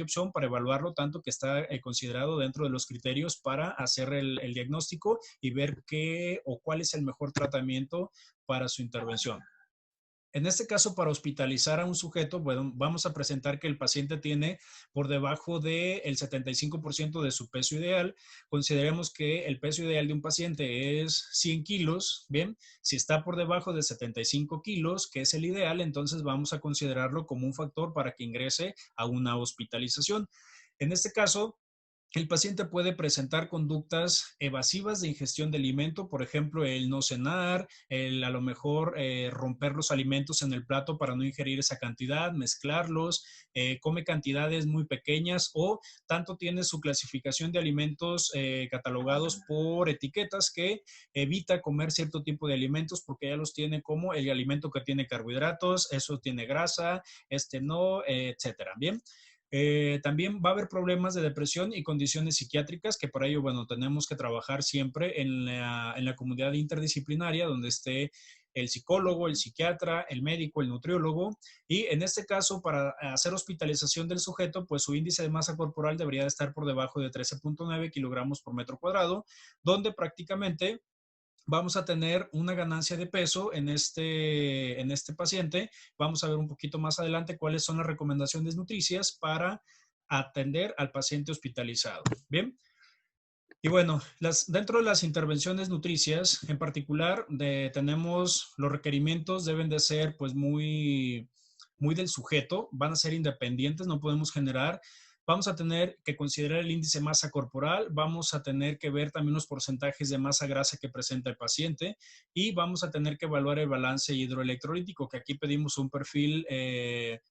opción para evaluarlo, tanto que está considerado dentro de los criterios para hacer el diagnóstico y ver qué o cuál es el mejor tratamiento para su intervención. En este caso, para hospitalizar a un sujeto, bueno, vamos a presentar que el paciente tiene por debajo del 75% de su peso ideal. Consideremos que el peso ideal de un paciente es 100 kilos, ¿bien? Si está por debajo de 75 kilos, que es el ideal, entonces vamos a considerarlo como un factor para que ingrese a una hospitalización. En este caso, el paciente puede presentar conductas evasivas de ingestión de alimento, por ejemplo, el no cenar, el a lo mejor romper los alimentos en el plato para no ingerir esa cantidad, mezclarlos, come cantidades muy pequeñas o tanto tiene su clasificación de alimentos catalogados por etiquetas que evita comer cierto tipo de alimentos porque ya los tiene como el alimento que tiene carbohidratos, eso tiene grasa, este no, etcétera. Bien. También va a haber problemas de depresión y condiciones psiquiátricas que para ello, bueno, tenemos que trabajar siempre en la comunidad interdisciplinaria donde esté el psicólogo, el psiquiatra, el médico, el nutriólogo y en este caso para hacer hospitalización del sujeto, pues su índice de masa corporal debería de estar por debajo de 13.9 kilogramos por metro cuadrado, donde prácticamente vamos a tener una ganancia de peso en este paciente. Vamos a ver un poquito más adelante cuáles son las recomendaciones nutricias para atender al paciente hospitalizado. Bien. Y bueno, dentro de las intervenciones nutricias, en particular, tenemos los requerimientos deben de ser pues muy del sujeto, van a ser independientes, no podemos generar. Vamos a tener que considerar el índice de masa corporal, vamos a tener que ver también los porcentajes de masa grasa que presenta el paciente y vamos a tener que evaluar el balance hidroelectrolítico, que aquí pedimos un perfil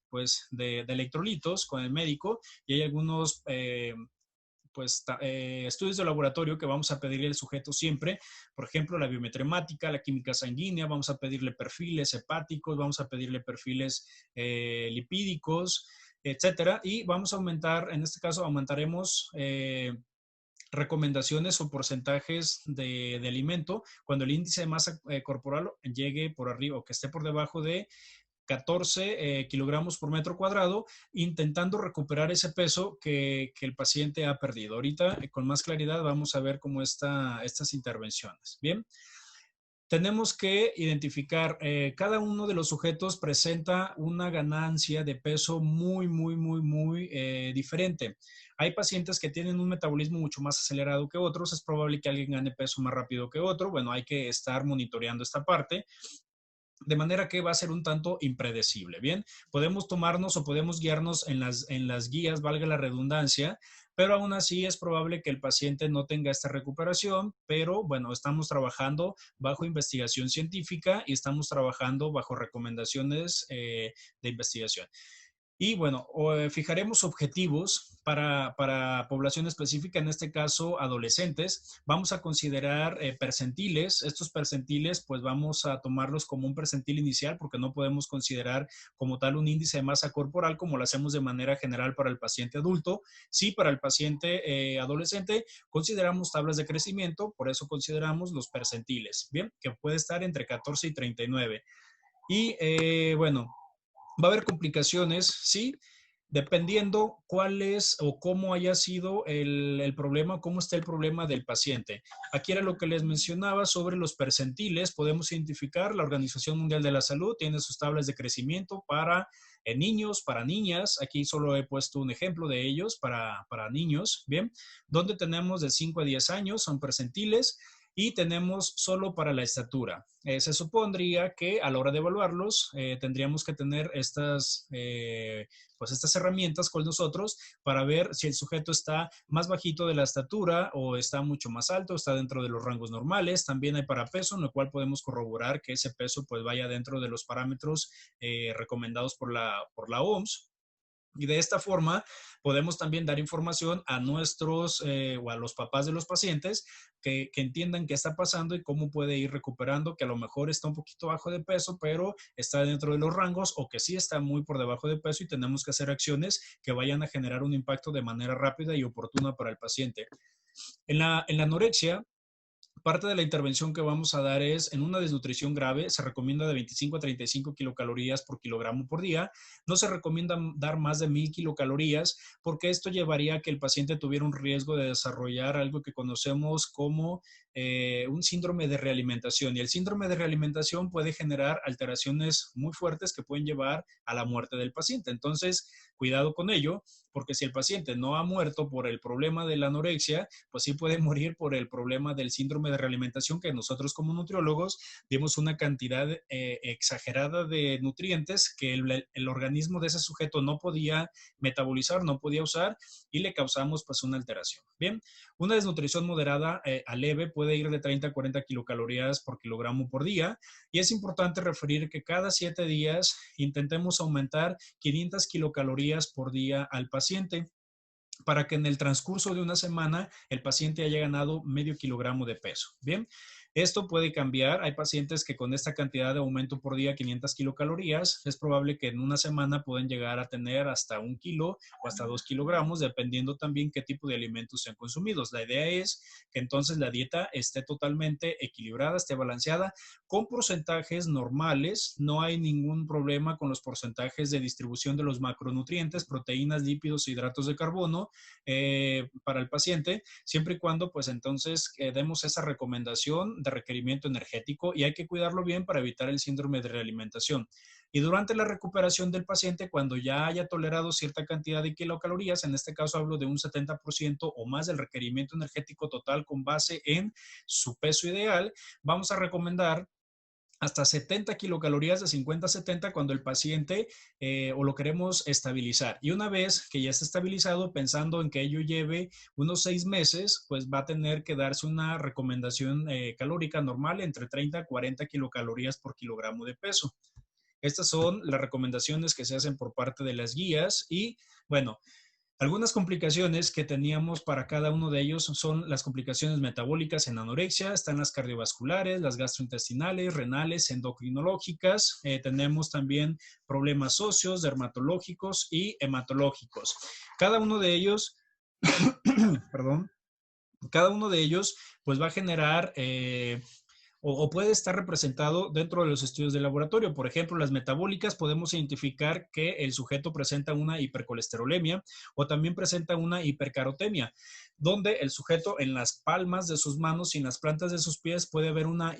pues de electrolitos con el médico y hay algunos estudios de laboratorio que vamos a pedirle al sujeto siempre, por ejemplo, la biometremática, la química sanguínea, vamos a pedirle perfiles hepáticos, vamos a pedirle perfiles lipídicos, etcétera, y vamos a aumentar, en este caso, aumentaremos recomendaciones o porcentajes de alimento cuando el índice de masa corporal llegue por arriba o que esté por debajo de 14 kilogramos por metro cuadrado, intentando recuperar ese peso que el paciente ha perdido. Ahorita, con más claridad, vamos a ver cómo estas intervenciones. Bien. Tenemos que identificar, cada uno de los sujetos presenta una ganancia de peso muy diferente. Hay pacientes que tienen un metabolismo mucho más acelerado que otros, es probable que alguien gane peso más rápido que otro. Bueno, hay que estar monitoreando esta parte. De manera que va a ser un tanto impredecible. Bien, podemos tomarnos o podemos guiarnos en las guías, valga la redundancia, pero aún así es probable que el paciente no tenga esta recuperación, pero bueno, estamos trabajando bajo investigación científica y estamos trabajando bajo recomendaciones de investigación. Y bueno, fijaremos objetivos para población específica, en este caso adolescentes. Vamos a considerar percentiles. Estos percentiles pues vamos a tomarlos como un percentil inicial porque no podemos considerar como tal un índice de masa corporal como lo hacemos de manera general para el paciente adulto. Sí, para el paciente adolescente consideramos tablas de crecimiento, por eso consideramos los percentiles, bien, que puede estar entre 14 y 39. Y bueno, va a haber complicaciones, sí, dependiendo cuál es o cómo haya sido el problema, cómo está el problema del paciente. Aquí era lo que les mencionaba sobre los percentiles. Podemos identificar, la Organización Mundial de la Salud tiene sus tablas de crecimiento para niños, para niñas. Aquí solo he puesto un ejemplo de ellos para niños, ¿bien? Donde tenemos de 5 a 10 años, son percentiles. Y tenemos solo para la estatura. Se supondría que a la hora de evaluarlos tendríamos que tener estas herramientas con nosotros para ver si el sujeto está más bajito de la estatura o está mucho más alto, está dentro de los rangos normales. También hay para peso, en lo cual podemos corroborar que ese peso pues vaya dentro de los parámetros recomendados por la OMS. Y de esta forma podemos también dar información a nuestros o a los papás de los pacientes que entiendan qué está pasando y cómo puede ir recuperando, que a lo mejor está un poquito bajo de peso, pero está dentro de los rangos o que sí está muy por debajo de peso y tenemos que hacer acciones que vayan a generar un impacto de manera rápida y oportuna para el paciente. En la anorexia, parte de la intervención que vamos a dar es en una desnutrición grave, se recomienda de 25 a 35 kilocalorías por kilogramo por día. No se recomienda dar más de 1000 kilocalorías porque esto llevaría a que el paciente tuviera un riesgo de desarrollar algo que conocemos como un síndrome de realimentación, y el síndrome de realimentación puede generar alteraciones muy fuertes que pueden llevar a la muerte del paciente. Entonces, cuidado con ello, porque si el paciente no ha muerto por el problema de la anorexia, pues sí puede morir por el problema del síndrome de realimentación, que nosotros como nutriólogos dimos una cantidad exagerada de nutrientes que el organismo de ese sujeto no podía metabolizar, no podía usar, y le causamos pues una alteración. Bien, una desnutrición moderada a leve puede ir de 30 a 40 kilocalorías por kilogramo por día, y es importante referir que cada 7 días intentemos aumentar 500 kilocalorías por día al paciente, para que en el transcurso de una semana el paciente haya ganado medio kilogramo de peso. Bien, esto puede cambiar. Hay pacientes que con esta cantidad de aumento por día, 500 kilocalorías, es probable que en una semana pueden llegar a tener hasta 1 kilo o hasta 2 kilogramos, dependiendo también qué tipo de alimentos sean consumidos. La idea es que entonces la dieta esté totalmente equilibrada, esté balanceada, con porcentajes normales. No hay ningún problema con los porcentajes de distribución de los macronutrientes, proteínas, lípidos e hidratos de carbono para el paciente, siempre y cuando pues entonces demos esa recomendación de requerimiento energético, y hay que cuidarlo bien para evitar el síndrome de realimentación. Y durante la recuperación del paciente, cuando ya haya tolerado cierta cantidad de kilocalorías, en este caso hablo de un 70% o más del requerimiento energético total con base en su peso ideal, vamos a recomendar hasta 70 kilocalorías, de 50 a 70, cuando el paciente o lo queremos estabilizar. Y una vez que ya está estabilizado, pensando en que ello lleve unos 6 meses, pues va a tener que darse una recomendación calórica normal entre 30 a 40 kilocalorías por kilogramo de peso. Estas son las recomendaciones que se hacen por parte de las guías. Y bueno, algunas complicaciones que teníamos para cada uno de ellos son las complicaciones metabólicas en anorexia, están las cardiovasculares, las gastrointestinales, renales, endocrinológicas. Tenemos también problemas óseos, dermatológicos y hematológicos. Cada uno de ellos, perdón, cada uno de ellos pues va a generar o puede estar representado dentro de los estudios de laboratorio. Por ejemplo, las metabólicas, podemos identificar que el sujeto presenta una hipercolesterolemia o también presenta una hipercarotemia, donde el sujeto en las palmas de sus manos y en las plantas de sus pies puede haber una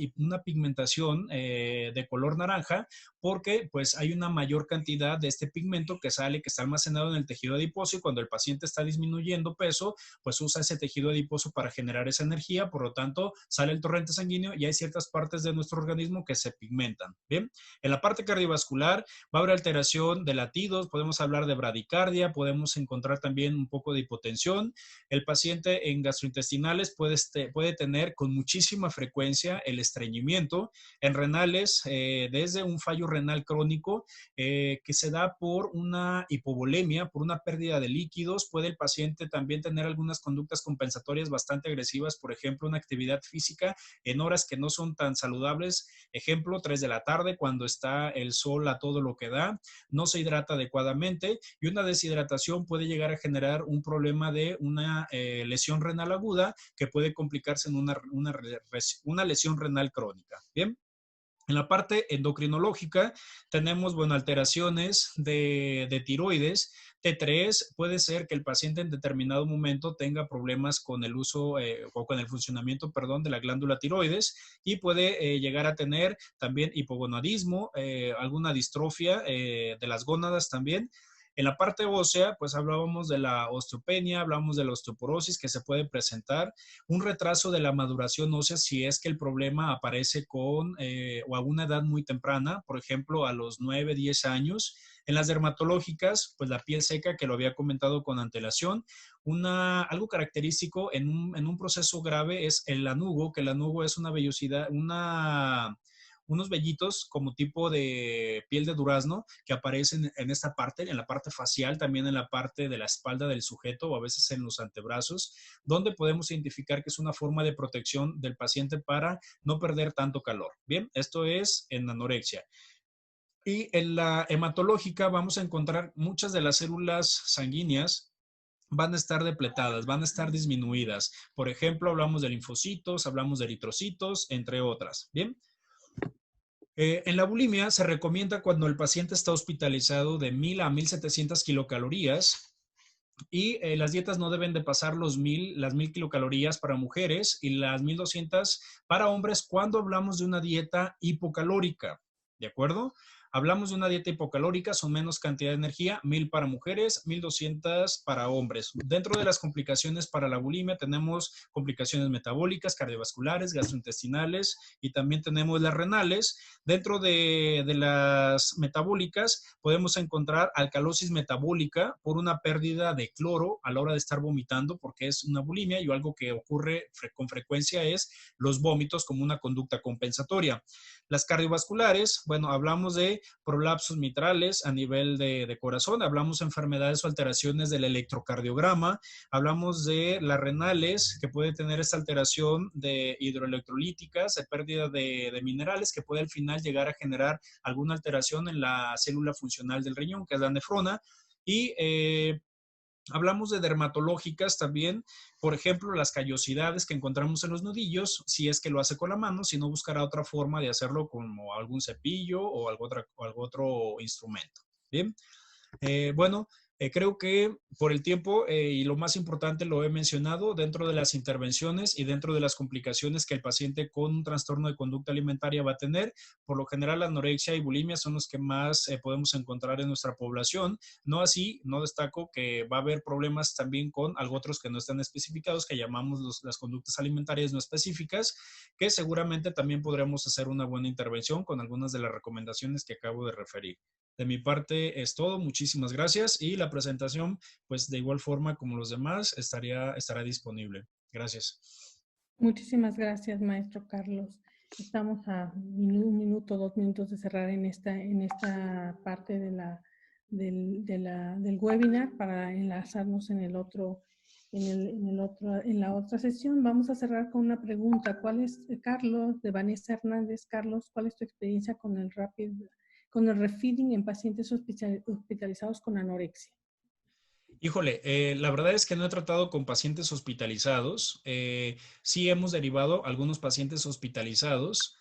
pigmentación de color naranja, porque pues hay una mayor cantidad de este pigmento que sale, que está almacenado en el tejido adiposo, y cuando el paciente está disminuyendo peso, pues usa ese tejido adiposo para generar esa energía, por lo tanto sale el torrente sanguíneo y hay ciertas partes de nuestro organismo que se pigmentan. Bien, en la parte cardiovascular va a haber alteración de latidos, podemos hablar de bradicardia, podemos encontrar también un poco de hipotensión. El paciente en gastrointestinales puede tener con muchísima frecuencia el estreñimiento. En renales, desde un fallo renal crónico que se da por una hipovolemia, por una pérdida de líquidos. Puede el paciente también tener algunas conductas compensatorias bastante agresivas, por ejemplo, una actividad física en horas que no son tan saludables, ejemplo, 3 de la tarde, cuando está el sol a todo lo que da, no se hidrata adecuadamente, y una deshidratación puede llegar a generar un problema de una lesión renal aguda que puede complicarse en una lesión renal crónica. Bien. En la parte endocrinológica tenemos, bueno, alteraciones de tiroides. T3, puede ser que el paciente en determinado momento tenga problemas con el uso o con el funcionamiento, perdón, de la glándula tiroides, y puede llegar a tener también hipogonadismo, alguna distrofia de las gónadas también. En la parte ósea, pues hablábamos de la osteopenia, hablamos de la osteoporosis que se puede presentar, un retraso de la maduración ósea si es que el problema aparece con o a una edad muy temprana, por ejemplo, a los 9, 10 años. En las dermatológicas, pues la piel seca, que lo había comentado con antelación. Algo característico en un proceso grave es el lanugo, que el lanugo es una vellosidad, unos vellitos como tipo de piel de durazno que aparecen en esta parte, en la parte facial, también en la parte de la espalda del sujeto o a veces en los antebrazos, donde podemos identificar que es una forma de protección del paciente para no perder tanto calor. Bien, esto es en anorexia. Y en la hematológica vamos a encontrar muchas de las células sanguíneas van a estar depletadas, van a estar disminuidas. Por ejemplo, hablamos de linfocitos, hablamos de eritrocitos, entre otras. Bien. En la bulimia se recomienda cuando el paciente está hospitalizado de 1000 a 1700 kilocalorías. Y las dietas no deben de pasar las 1000 kilocalorías para mujeres y las 1200 para hombres cuando hablamos de una dieta hipocalórica, ¿de acuerdo? Hablamos de una dieta hipocalórica, son menos cantidad de energía, 1000 para mujeres, 1200 para hombres. Dentro de las complicaciones para la bulimia tenemos complicaciones metabólicas, cardiovasculares, gastrointestinales y también tenemos las renales. Dentro de las metabólicas podemos encontrar alcalosis metabólica por una pérdida de cloro a la hora de estar vomitando, porque es una bulimia, y algo que ocurre con frecuencia es los vómitos como una conducta compensatoria. Las cardiovasculares, bueno, hablamos de prolapsos mitrales a nivel de corazón, hablamos de enfermedades o alteraciones del electrocardiograma, hablamos de las renales, que puede tener esta alteración de hidroelectrolíticas, de pérdida de minerales, que puede al final llegar a generar alguna alteración en la célula funcional del riñón, que es la nefrona, y hablamos de dermatológicas también, por ejemplo, las callosidades que encontramos en los nudillos, si es que lo hace con la mano, si no buscará otra forma de hacerlo como algún cepillo o algo otro instrumento. Bien, bueno, creo que por el tiempo y lo más importante lo he mencionado dentro de las intervenciones y dentro de las complicaciones que el paciente con un trastorno de conducta alimentaria va a tener. Por lo general, anorexia y bulimia son los que más podemos encontrar en nuestra población. No así, no destaco que va a haber problemas también con algo otros que no están especificados, que llamamos las conductas alimentarias no específicas, que seguramente también podremos hacer una buena intervención con algunas de las recomendaciones que acabo de referir. De mi parte es todo, muchísimas gracias, y la presentación, pues de igual forma como los demás, estará disponible. Gracias. Muchísimas gracias, maestro Carlos. Estamos a 1 minuto, 2 minutos de cerrar en esta parte del webinar para enlazarnos en la otra sesión. Vamos a cerrar con una pregunta. ¿Cuál es, Carlos, de Vanessa Hernández? Carlos, ¿cuál es tu experiencia con el refeeding en pacientes hospitalizados con anorexia? Híjole, la verdad es que no he tratado con pacientes hospitalizados. Sí hemos derivado algunos pacientes hospitalizados,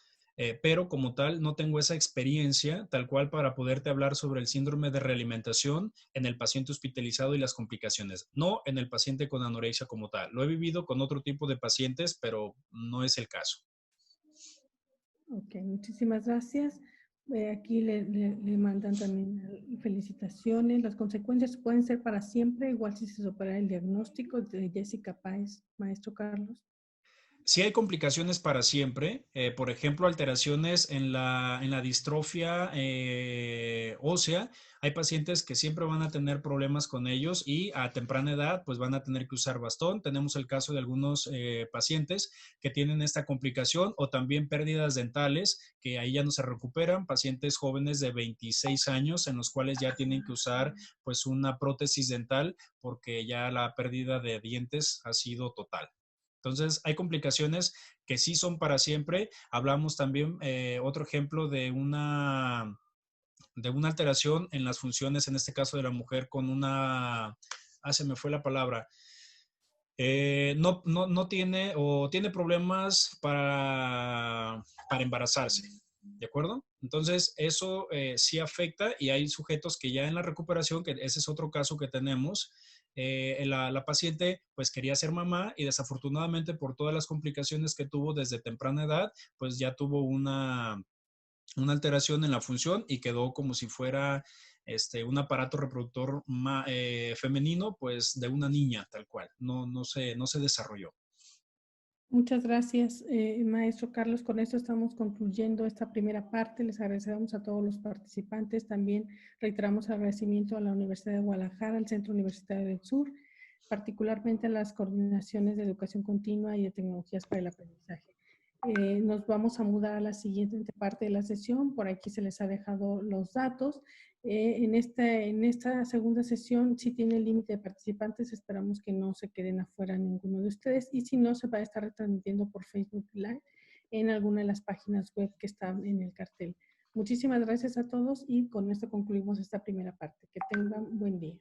pero como tal no tengo esa experiencia tal cual para poderte hablar sobre el síndrome de realimentación en el paciente hospitalizado y las complicaciones. No en el paciente con anorexia como tal. Lo he vivido con otro tipo de pacientes, pero no es el caso. Ok, muchísimas gracias. Aquí le mandan también felicitaciones. Las consecuencias pueden ser para siempre, igual si se supera el diagnóstico de Jessica Páez, maestro Carlos. Sí hay complicaciones para siempre, por ejemplo, alteraciones en la distrofia ósea. Hay pacientes que siempre van a tener problemas con ellos y a temprana edad pues van a tener que usar bastón. Tenemos el caso de algunos pacientes que tienen esta complicación, o también pérdidas dentales que ahí ya no se recuperan, pacientes jóvenes de 26 años en los cuales ya tienen que usar pues una prótesis dental porque ya la pérdida de dientes ha sido total. Entonces, hay complicaciones que sí son para siempre. Hablamos también, otro ejemplo de una alteración en las funciones, en este caso de la mujer, con una, se me fue la palabra, no tiene o tiene problemas para embarazarse, ¿de acuerdo? Entonces, eso sí afecta, y hay sujetos que ya en la recuperación, que ese es otro caso que tenemos, la paciente pues quería ser mamá y desafortunadamente por todas las complicaciones que tuvo desde temprana edad, pues ya tuvo una alteración en la función y quedó como si fuera un aparato reproductor femenino, pues de una niña tal cual, no se desarrolló. Muchas gracias, maestro Carlos. Con esto estamos concluyendo esta primera parte. Les agradecemos a todos los participantes. También reiteramos el agradecimiento a la Universidad de Guadalajara, al Centro Universitario del Sur, particularmente a las coordinaciones de educación continua y de tecnologías para el aprendizaje. Nos vamos a mudar a la siguiente parte de la sesión. Por aquí se les ha dejado los datos. En esta segunda sesión sí tiene el límite de participantes. Esperamos que no se queden afuera ninguno de ustedes, y si no, se va a estar retransmitiendo por Facebook Live en alguna de las páginas web que están en el cartel. Muchísimas gracias a todos, y con esto concluimos esta primera parte. Que tengan buen día.